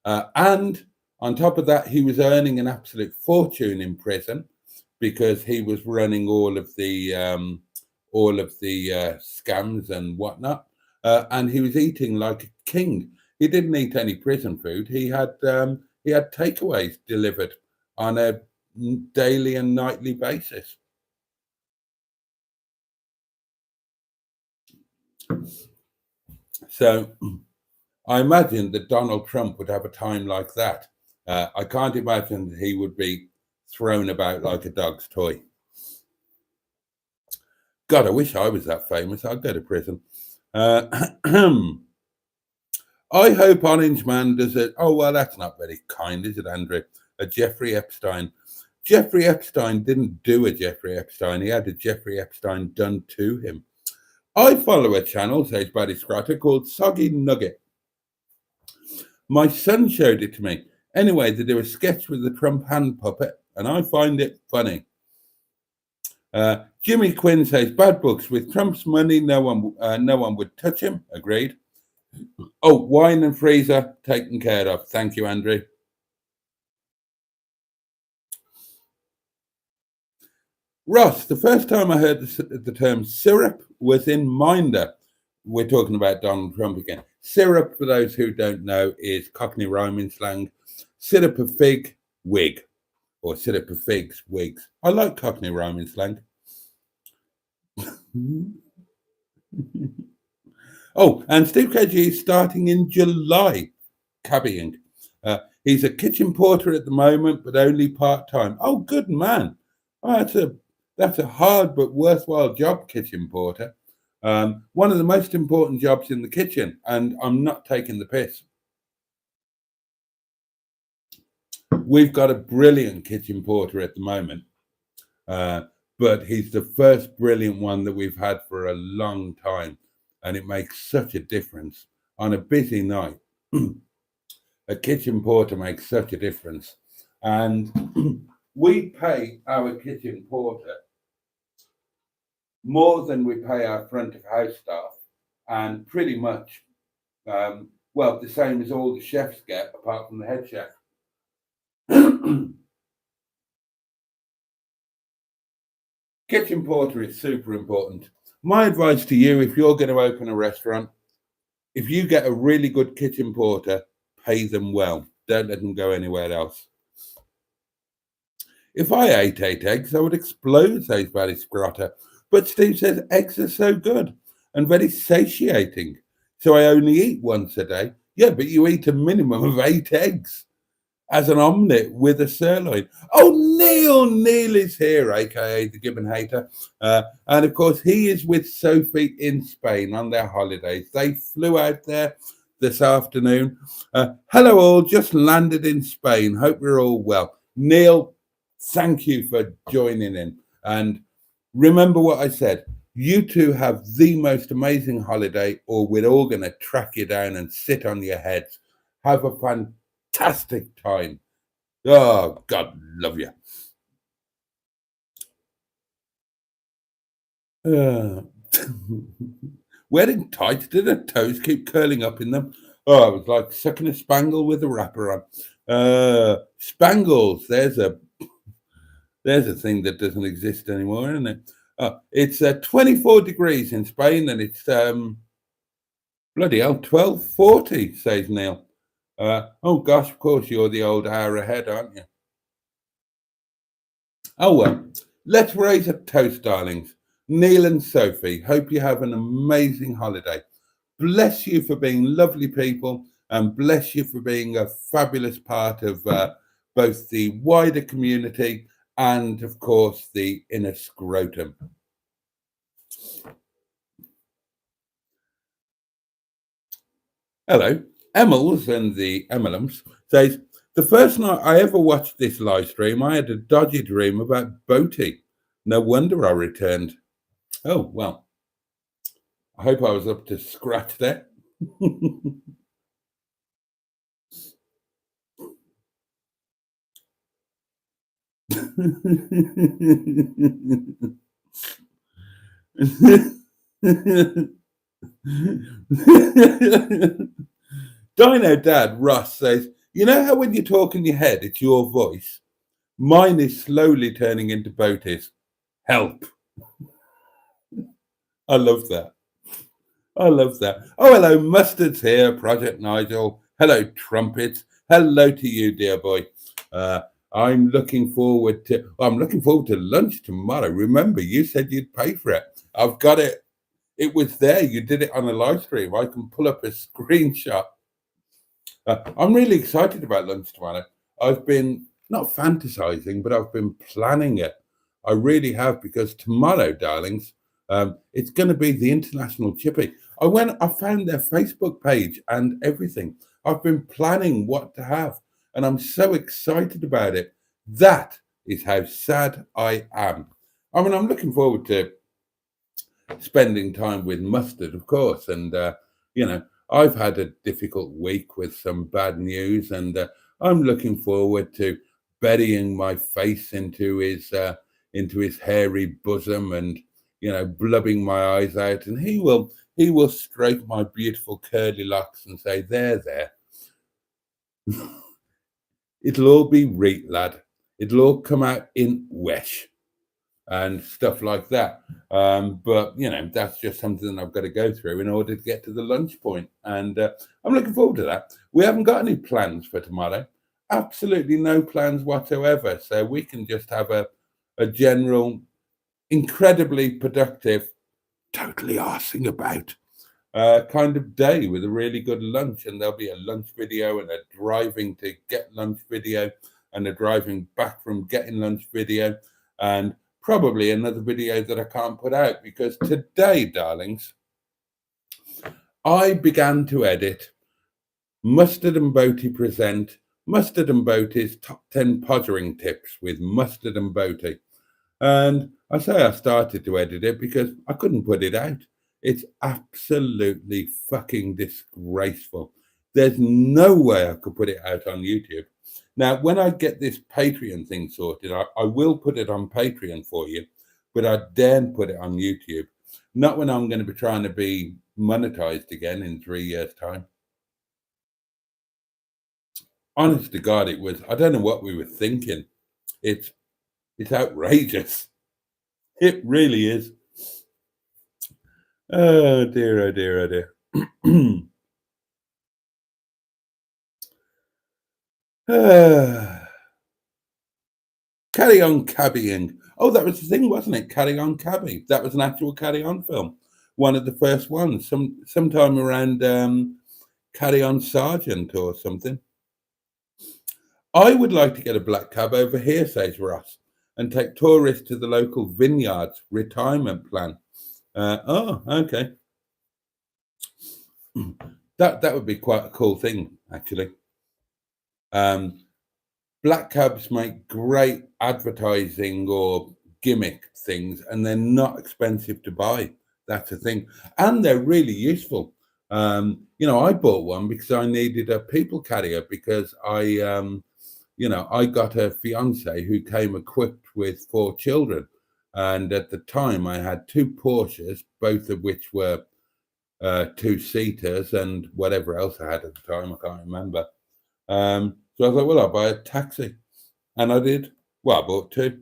and on top of that, he was earning an absolute fortune in prison because he was running all of the scams and whatnot, and he was eating like a king. He didn't eat any prison food. He had takeaways delivered on a daily and nightly basis. So I imagine that Donald Trump would have a time like that. I can't imagine that he would be thrown about like a dog's toy. God, I wish I was that famous. I'd go to prison. I hope Orange Man does it. Oh, well, that's not very kind, is it, Andrew? A Jeffrey Epstein. Jeffrey Epstein didn't do a Jeffrey Epstein. He had a Jeffrey Epstein done to him. I follow a channel, says Buddy Scrotter, called Soggy Nugget. My son showed it to me. Anyway, they do a sketch with the Trump hand puppet, and I find it funny. Jimmy Quinn says, bad books. With Trump's money, no one would touch him. Agreed. Oh, wine and freezer taken care of. Thank you, Andrew. Ross, the first time I heard the term syrup was in Minder. We're talking about Donald Trump again. Syrup, for those who don't know, is Cockney rhyming slang. Syrup of fig, wig. Or syrup of figs, wigs. I like Cockney rhyming slang. Oh, and Steve KG is starting in July, cabbying. He's a kitchen porter at the moment, but only part-time. Oh, good man. Oh, that's a hard but worthwhile job, kitchen porter. One of the most important jobs in the kitchen, and I'm not taking the piss. We've got a brilliant kitchen porter at the moment, but he's the first brilliant one that we've had for a long time, and it makes such a difference on a busy night. A kitchen porter makes such a difference, and we pay our kitchen porter more than we pay our front of house staff, and pretty much, well, the same as all the chefs get, apart from the head chef. Kitchen porter is super important. My advice to you, if you're going to open a restaurant, if you get a really good kitchen porter, pay them well. Don't let them go anywhere else. If I ate 8 eggs, I would explode, says Barry Scrotter. But Steve says eggs are so good and very satiating. So I only eat once a day. Yeah, but you eat a minimum of 8 eggs as an omelette with a sirloin. Oh, Neil is here, aka the Gibbon Hater. And of course, he is with Sophie in Spain on their holidays. They flew out there this afternoon. Hello, all, just landed in Spain. Hope you're all well. Neil, thank you for joining in. And remember what I said. You two have the most amazing holiday, or we're all going to track you down and sit on your heads. Have a fantastic time. Oh, God love you. Wearing tights, did her toes keep curling up in them? Oh, it was like sucking a spangle with a wrapper on. Spangles, there's a thing that doesn't exist anymore, isn't it? It's 24 degrees in Spain, and it's Bloody hell, 12:40, says Neil. Oh gosh, of course you're the old hour ahead, aren't you? Oh well, let's raise a toast, darlings. Neil and Sophie, hope you have an amazing holiday. Bless you for being lovely people, and bless you for being a fabulous part of both the wider community and, of course, the inner scrotum. Hello, Emils and the Emilums says, the first night I ever watched this live stream, I had a dodgy dream about Boaty. No wonder I returned. Oh, well, I hope I was up to scratch there. Dino Dad Ross says, you know how when you talk in your head, it's your voice? Mine is slowly turning into Boaty's. Help. I love that. I love that. Oh, hello, Mustard's here, Project Nigel. Hello, Trumpets. Hello to you, dear boy. Uh, I'm looking forward to lunch tomorrow. Remember, you said you'd pay for it. I've got it. It was there. You did it on a live stream. I can pull up a screenshot. I'm really excited about lunch tomorrow. I've been not fantasizing, but I've been planning it. I really have, because tomorrow, darlings, it's going to be the International Chippy. I found their Facebook page and everything. I've been planning what to have, and I'm so excited about it. That is how sad I am. I mean, I'm looking forward to spending time with Mustard, of course, and you know, I've had a difficult week with some bad news, and I'm looking forward to burying my face into his hairy bosom, and blubbing my eyes out, and he will stroke my beautiful curly locks and say, there. It'll all be reet, lad. It'll all come out in wesh and stuff like that. But that's just something that I've got to go through in order to get to the lunch point. And I'm looking forward to that. We haven't got any plans for tomorrow. Absolutely no plans whatsoever. So we can just have a general, incredibly productive, totally arsing about kind of day with a really good lunch. And there'll be a lunch video and a driving to get lunch video and a driving back from getting lunch video, and probably another video that I can't put out, because today, darlings, I began to edit Mustard and Boaty present Mustard and Boaty's top 10 pottering tips with Mustard and Boaty. And I say I started to edit it because I couldn't put it out. It's absolutely fucking disgraceful. There's no way I could put it out on YouTube. Now, when I get this Patreon thing sorted, I will put it on Patreon for you, but I daren't put it on YouTube. Not when I'm going to be trying to be monetized again in 3 years' time. Honest to God, I don't know what we were thinking. It's outrageous. It really is. Oh dear, oh dear, oh dear. Carry On Cabbying. Oh, that was the thing, wasn't it? Carry On Cabby. That was an actual Carry On film. One of the first ones. Sometime around Carry On Sergeant or something. I would like to get a black cab over here, says Ross, and take tourists to the local vineyards retirement plan. Oh, okay. That would be quite a cool thing, actually. Black cabs make great advertising or gimmick things, and they're not expensive to buy. That's the thing, and they're really useful. I bought one because I needed a people carrier, because I got a fiance who came equipped with 4 children, and at the time I had 2 Porsches, both of which were 2-seaters, and whatever else I had at the time, I can't remember. So I thought, well, I'll buy a taxi. And I did. Well, I bought 2.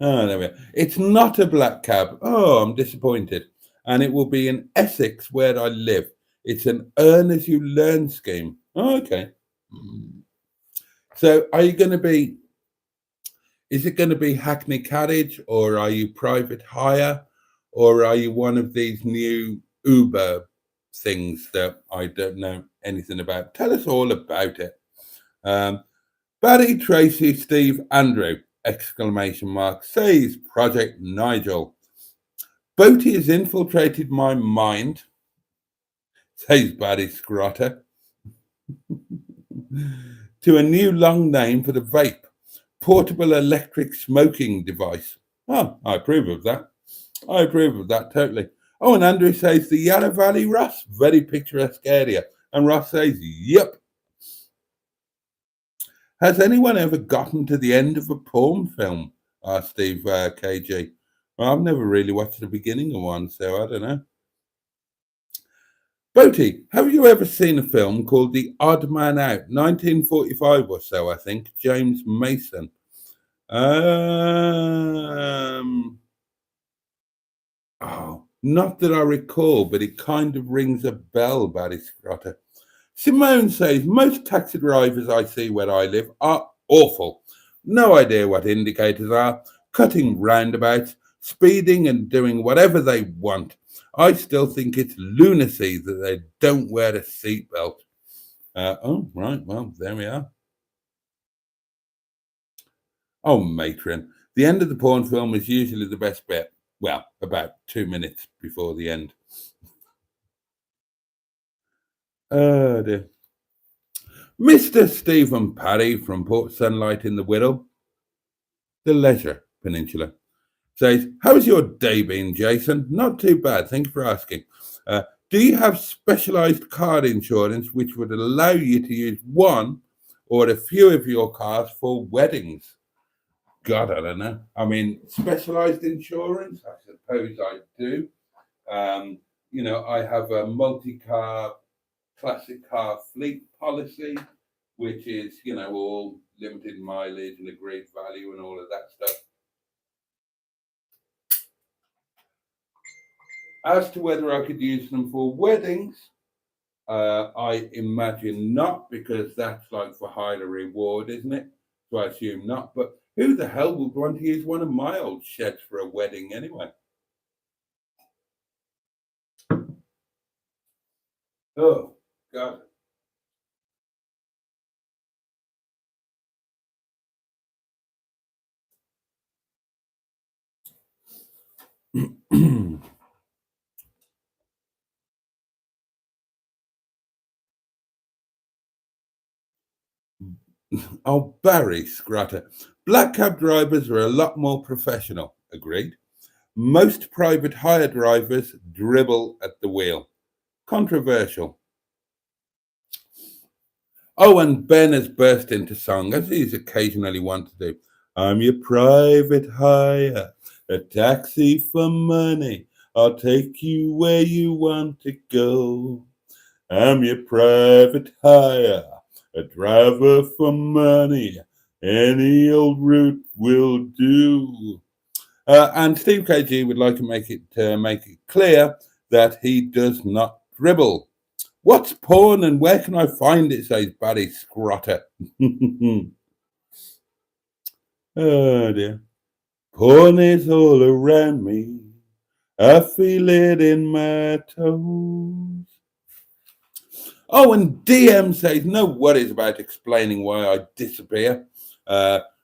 Oh, there we are. It's not a black cab. Oh, I'm disappointed. and it will be in Essex where I live. It's an earn as you learn scheme. Oh, okay. So are you going to be, is it going to be Hackney Carriage, or are you private hire, or are you one of these new Uber things that I don't know anything about? Tell us all about it. Um, Barry, Tracy, Steve, Andrew, exclamation mark, says Project Nigel. Boaty has infiltrated my mind, says Barry Scrotter, to a new long name for the vape, portable electric smoking device. Oh, I approve of that. I approve of that totally. Oh, and Andrew says the Yarra Valley, Ross, very picturesque area. And Ross says, yep. Has anyone ever gotten to the end of a porn film? Asked Steve KG. Well, I've never really watched the beginning of one, so I don't know. Boaty, have you ever seen a film called The Odd Man Out? 1945 or so, I think. James Mason. Not that I recall, but it kind of rings a bell, Barry Scrotter. Simone says, most taxi drivers I see where I live are awful. No idea what indicators are, cutting roundabouts, speeding and doing whatever they want. I still think it's lunacy that they don't wear a seatbelt. Oh, right, well, there we are. Oh, matron. The end of the porn film is usually the best bit. Well, about 2 minutes before the end. Oh, dear. Mr. Stephen Parry from Port Sunlight in the Wirral, the Leisure Peninsula, says, how's your day been, Jason? Not too bad, thank you for asking. Do you have specialised car insurance which would allow you to use one or a few of your cars for weddings? God, I don't know. I mean, specialised insurance, I suppose I do. I have a multi-car, classic car fleet policy, which is, all limited mileage and agreed value and all of that stuff. As to whether I could use them for weddings, I imagine not, because that's like for higher reward, isn't it? So I assume not. But who the hell would want to use one of my old sheds for a wedding anyway? Oh, God. Oh, Barry Scratter. Black cab drivers are a lot more professional. Agreed. Most private hire drivers dribble at the wheel. Controversial. Oh, and Ben has burst into song, as he's occasionally wont to do. I'm your private hire, a taxi for money. I'll take you where you want to go. I'm your private hire, a driver for money. Any old route will do. And Steve KG would like to make it clear that he does not dribble. What's porn and where can I find it, says Barry Scrotter. Oh dear. Porn is all around me. I feel it in my toes. Oh, and DM says, no worries about explaining why I disappear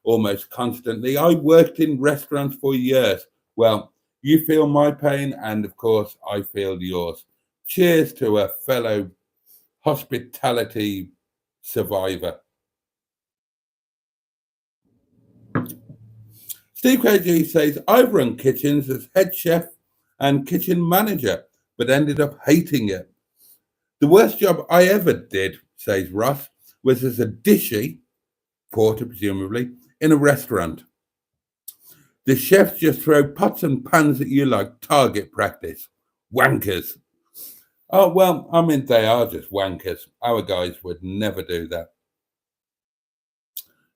almost constantly. I worked in restaurants for years. Well, you feel my pain, and of course, I feel yours. Cheers to a fellow hospitality survivor. Steve KG says, I've run kitchens as head chef and kitchen manager, but ended up hating it. The worst job I ever did, says Ross, was as a dishy, porter presumably, in a restaurant. The chefs just throw pots and pans at you like target practice. Wankers. Oh, well, I mean, they are just wankers. Our guys would never do that.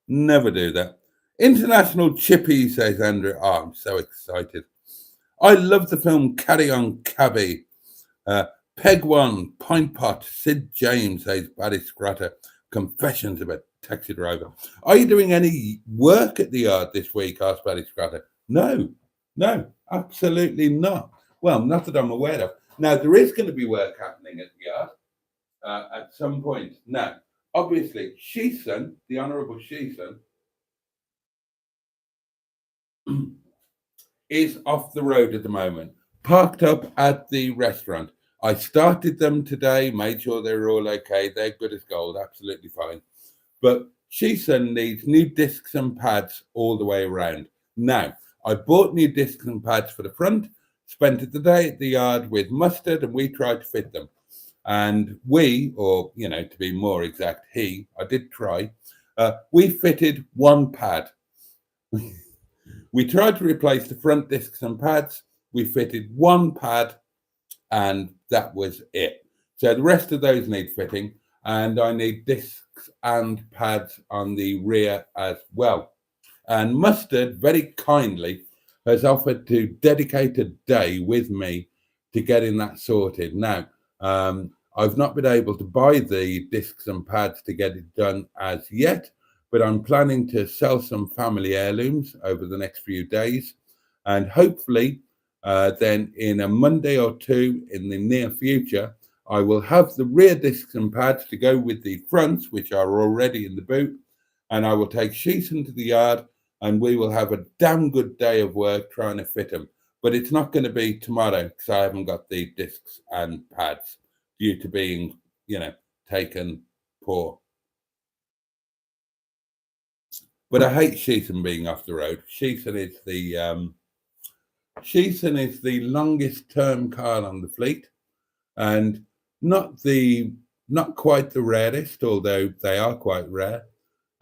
Never do that. International Chippy, says Andrew. Oh, I'm so excited. I love the film Carry On Cabby. Uh, Peg One, Pint Pot, Sid James says Barry Scratter. Confessions of a taxi driver. Are you doing any work at the yard this week? Asked Barry Scratter. No, no, absolutely not. Well, not that I'm aware of. Now, there is going to be work happening at the yard at some point. Now, obviously, Sheeson, the Honourable Sheeson, is off the road at the moment, parked up at the restaurant. I started them today, made sure they were all okay. They're good as gold, absolutely fine. But Sheeson needs new discs and pads all the way around. Now, I bought new discs and pads for the front, spent the day at the yard with Mustard, and we tried to fit them. And we, or to be more exact, I did try, we fitted one pad. We tried to replace the front discs and pads. We fitted one pad, and that was it. So the rest of those need fitting, and I need discs and pads on the rear as well. And Mustard very kindly has offered to dedicate a day with me to getting that sorted. Now, I've not been able to buy the discs and pads to get it done as yet, but I'm planning to sell some family heirlooms over the next few days. And hopefully, then in a Monday or two in the near future, I will have the rear discs and pads to go with the fronts, which are already in the boot. And I will take Sheeson to the yard, and we will have a damn good day of work trying to fit them. But it's not going to be tomorrow because I haven't got the discs and pads due to being, taken poor. But I hate Sheeson being off the road. Sheeson is the longest term car on the fleet, and not quite the rarest, although they are quite rare.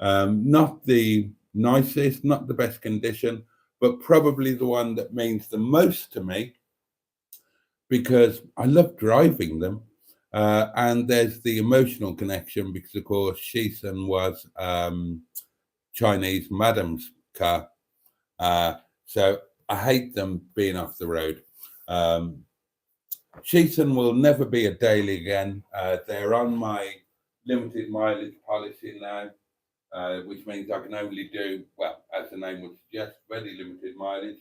Not the nicest, not the best condition, but probably the one that means the most to me because I love driving them. And there's the emotional connection because, of course, Sheeson was Chinese madam's car. So I hate them being off the road. Sheeson will never be a daily again. They're on my limited mileage policy now. Which means I can only do, well, as the name would suggest, very limited mileage.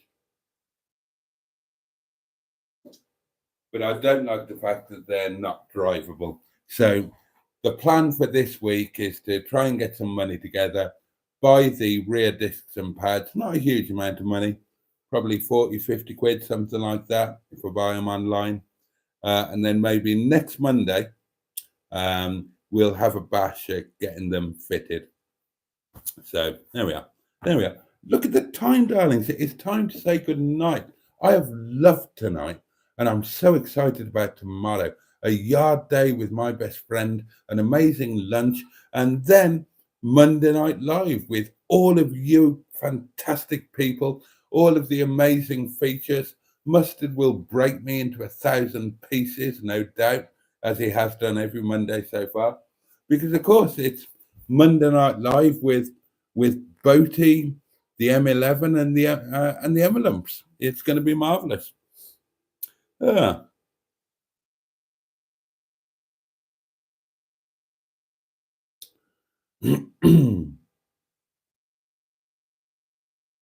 But I don't like the fact that they're not drivable. So the plan for this week is to try and get some money together, buy the rear discs and pads, not a huge amount of money, probably 40, 50 quid, something like that, if I buy them online. And then maybe next Monday, we'll have a bash at getting them fitted. So there we are. There we are. Look at the time, darlings. It is time to say good night. I have loved tonight, and I'm so excited about tomorrow. A yard day with my best friend, an amazing lunch, and then Monday Night Live with all of you fantastic people, all of the amazing features. Mustard will break me into 1,000 pieces, no doubt, as he has done every Monday so far. Because, of course, it's Monday Night Live with Boaty, the M11, and the Emelumps. It's going to be marvelous.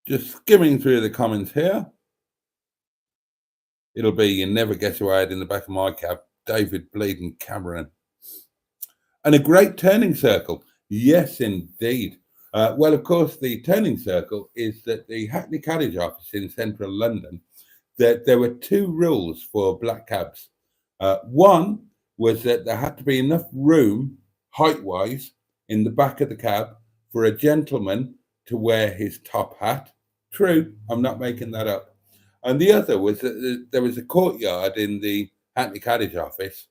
Just skimming through the comments here. It'll be you never guess who I had in the back of my cab, David Bleeding Cameron. And a great turning circle. Yes, indeed. Well, of course, the turning circle is that the Hackney Carriage Office in central London, that there were two rules for black cabs. One was that there had to be enough room, height-wise, in the back of the cab for a gentleman to wear his top hat. True, I'm not making that up. And the other was that there was a courtyard in the Hackney Carriage Office,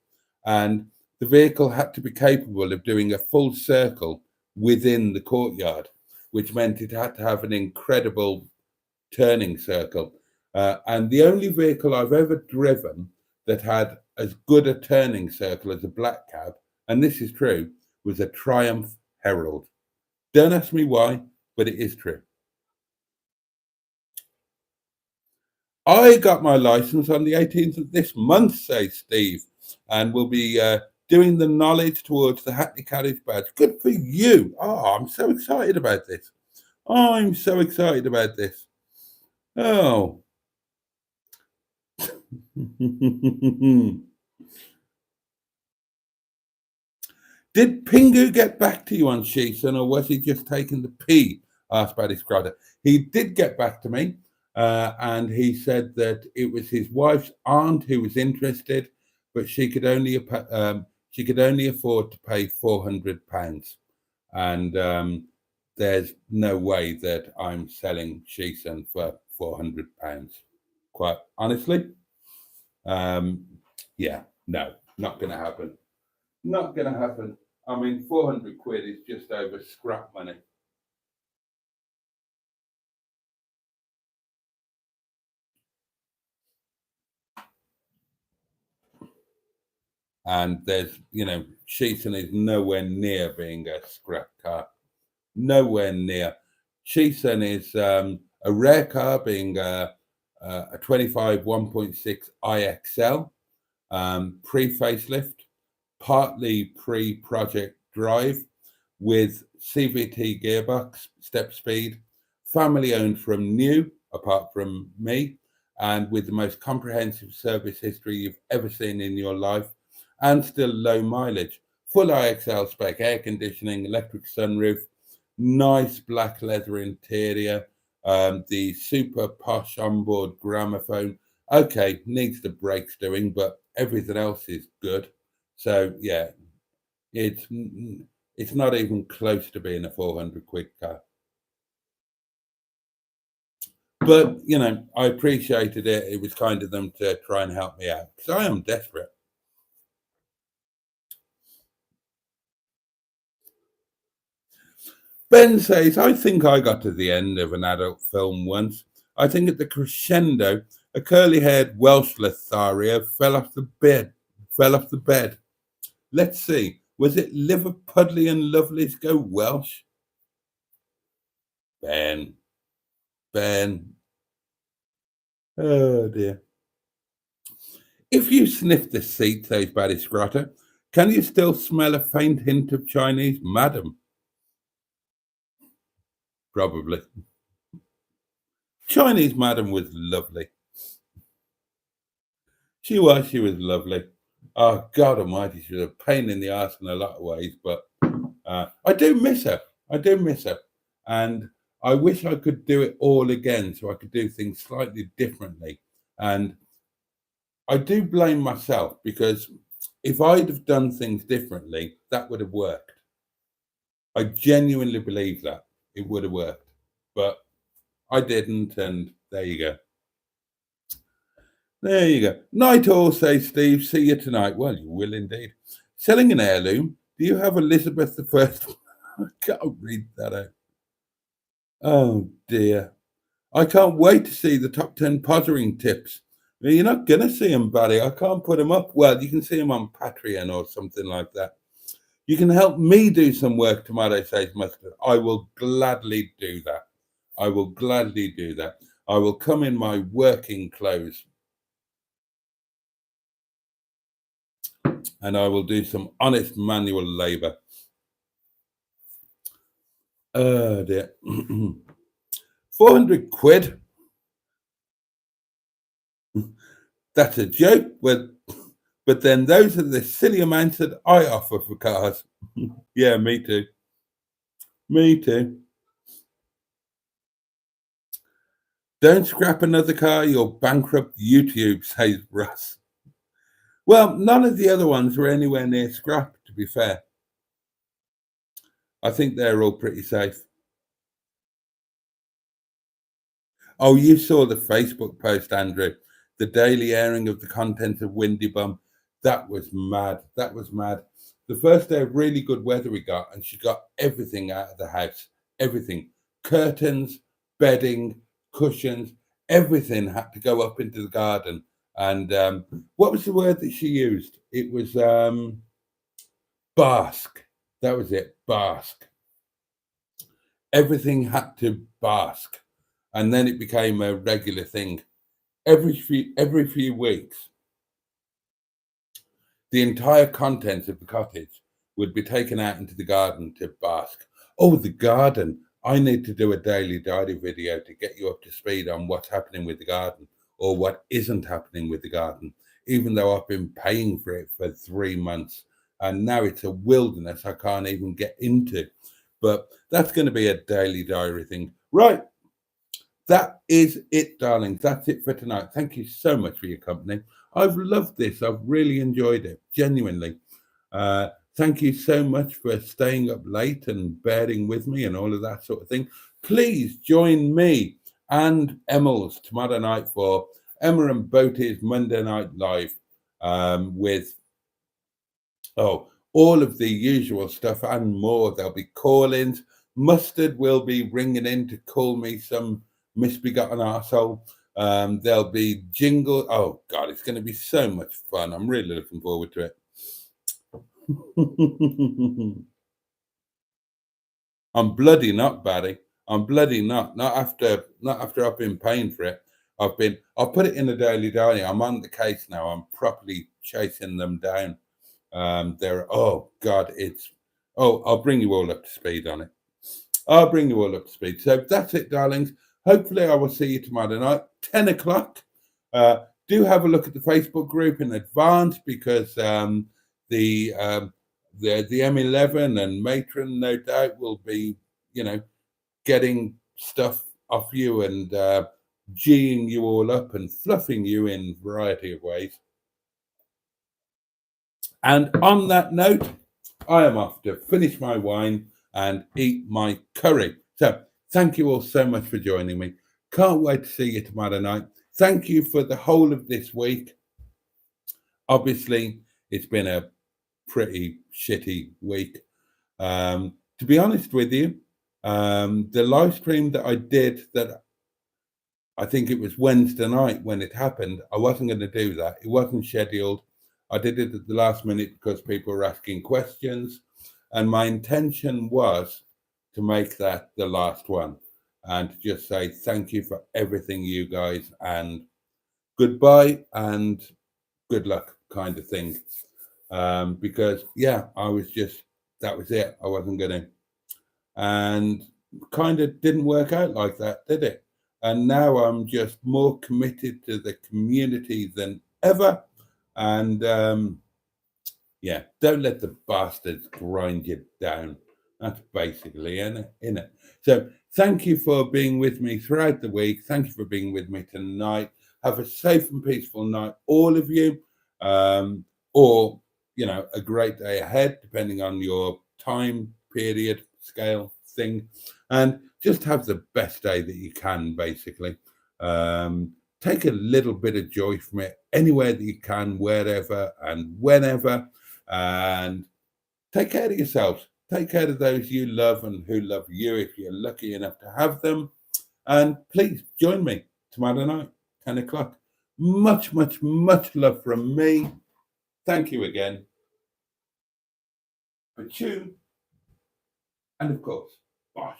and the vehicle had to be capable of doing a full circle within the courtyard, which meant it had to have an incredible turning circle. And the only vehicle I've ever driven that had as good a turning circle as a black cab, and this is true, was a Triumph Herald. Don't ask me why, but it is true. I got my license on the 18th of this month, says Steve, and we'll be doing the knowledge towards the Hackney Carriage badge. Good for you. Oh, I'm so excited about this. I'm so excited about this. Oh. Did Pingu get back to you on Sheeson, or was he just taking the pee? Asked Paddy Scrotter. He did get back to me, and he said that it was his wife's aunt who was interested, but she could only afford to pay £400, and there's no way that I'm selling Sheeson for £400. Quite honestly, yeah, no, not going to happen. Not going to happen. I mean, 400 quid is just over scrap money. And there's, Sheaton is nowhere near being a scrap car. Nowhere near. Sheaton is a rare car, being a 25 1.6 IXL, pre-facelift, partly pre-project drive, with CVT gearbox, step speed, family owned from new, apart from me, and with the most comprehensive service history you've ever seen in your life, and still low mileage. Full IXL spec, air conditioning, electric sunroof, nice black leather interior, the super posh onboard gramophone. Okay, needs the brakes doing, but everything else is good. So yeah, it's it's not even close to being a 400 quid car. But I appreciated it. It was kind of them to try and help me out because I am desperate. Ben says, I think I got to the end of an adult film once. I think at the crescendo, a curly-haired Welsh Lothario fell off the bed. Let's see. Was it Liverpudlian and Lovelace go Welsh? Ben. Ben. Oh dear. If you sniff the seat, says Barry Scrotter, can you still smell a faint hint of Chinese madam? Probably. Chinese madam was lovely. She was lovely. Oh, God Almighty, she was a pain in the ass in a lot of ways, but I do miss her. I do miss her. And I wish I could do it all again so I could do things slightly differently. And I do blame myself because if I'd have done things differently, that would have worked. I genuinely believe that it would have worked, but I didn't, and there you go. There you go. Night all, says Steve. See you tonight. Well, you will indeed. Selling an heirloom. Do you have Elizabeth the First? I can't read that out. Oh dear. I can't wait to see the top 10 pottering tips. You're not going to see them, Barry. I can't put them up. Well, you can see them on Patreon or something like that. You can help me do some work tomorrow, says Mustard. I will gladly do that. I will gladly do that. I will come in my working clothes and I will do some honest manual labour. Oh dear. 400 quid? That's a joke, but then those are the silly amounts that I offer for cars. Yeah, me too. Me too. Don't scrap another car, you'll bankrupt YouTube, says Russ. Well, none of the other ones were anywhere near scrap, to be fair. I think they're all pretty safe. Oh, you saw the Facebook post, Andrew. The daily airing of the contents of Windy Bum. That was mad. That was mad. The first day of really good weather we got, and she got everything out of the house. Everything. Curtains, bedding, cushions, everything had to go up into the garden. And what was the word that she used? It was bask. That was it, bask. Everything had to bask. And then it became a regular thing. every few weeks, the entire contents of the cottage would be taken out into the garden to bask. Oh, the garden. I need to do a daily diary video to get you up to speed on what's happening with the garden or what isn't happening with the garden, even though I've been paying for it for 3 months and now it's a wilderness I can't even get into. But that's going to be a daily diary thing. Right. That is it, darlings. That's it for tonight. Thank you so much for your company. I've loved this. I've really enjoyed it, genuinely. Thank you so much for staying up late and bearing with me and all of that sort of thing. Please join me and Emil's tomorrow night for Emma and Boaty's Monday Night Live with all of the usual stuff and more. There'll be call-ins. Mustard will be ringing in to call me some misbegotten arsehole. There'll be jingle. Oh, God, it's going to be so much fun. I'm really looking forward to it. I'm bloody not, Barry. I'm bloody not. Not after I've been paying for it. I've put it in the daily diary. I'm on the case now. I'm properly chasing them down. Oh God, I'll bring you all up to speed on it. I'll bring you all up to speed. So that's it, darlings. Hopefully I will see you tomorrow night, 10 o'clock. Do have a look at the Facebook group in advance because the M11 and Matron, no doubt, will be, getting stuff off you and G'ing you all up and fluffing you in a variety of ways. And on that note, I am off to finish my wine and eat my curry. So thank you all so much for joining me. Can't wait to see you tomorrow night. Thank you for the whole of this week. Obviously, it's been a pretty shitty week. To be honest with you, the live stream that I did, that I think it was Wednesday night when it happened, I wasn't going to do that. It wasn't scheduled. I did it at the last minute because people were asking questions. And my intention was to make that the last one and to just say thank you for everything, you guys, and goodbye and good luck kind of thing. Because, that was it. I wasn't going to. And kind of didn't work out like that, did it? And now I'm just more committed to the community than ever. And don't let the bastards grind you down. That's basically in it. So thank you for being with me throughout the week. Thank you for being with me tonight. Have a safe and peaceful night, all of you. Or, a great day ahead, depending on your time period, scale, thing. And just have the best day that you can, basically. Take a little bit of joy from it anywhere that you can, wherever and whenever. And take care of yourselves. Take care of those you love and who love you if you're lucky enough to have them. And please join me tomorrow night, 10 o'clock. Much, much, much love from me. Thank you again. But you, and of course, bosh.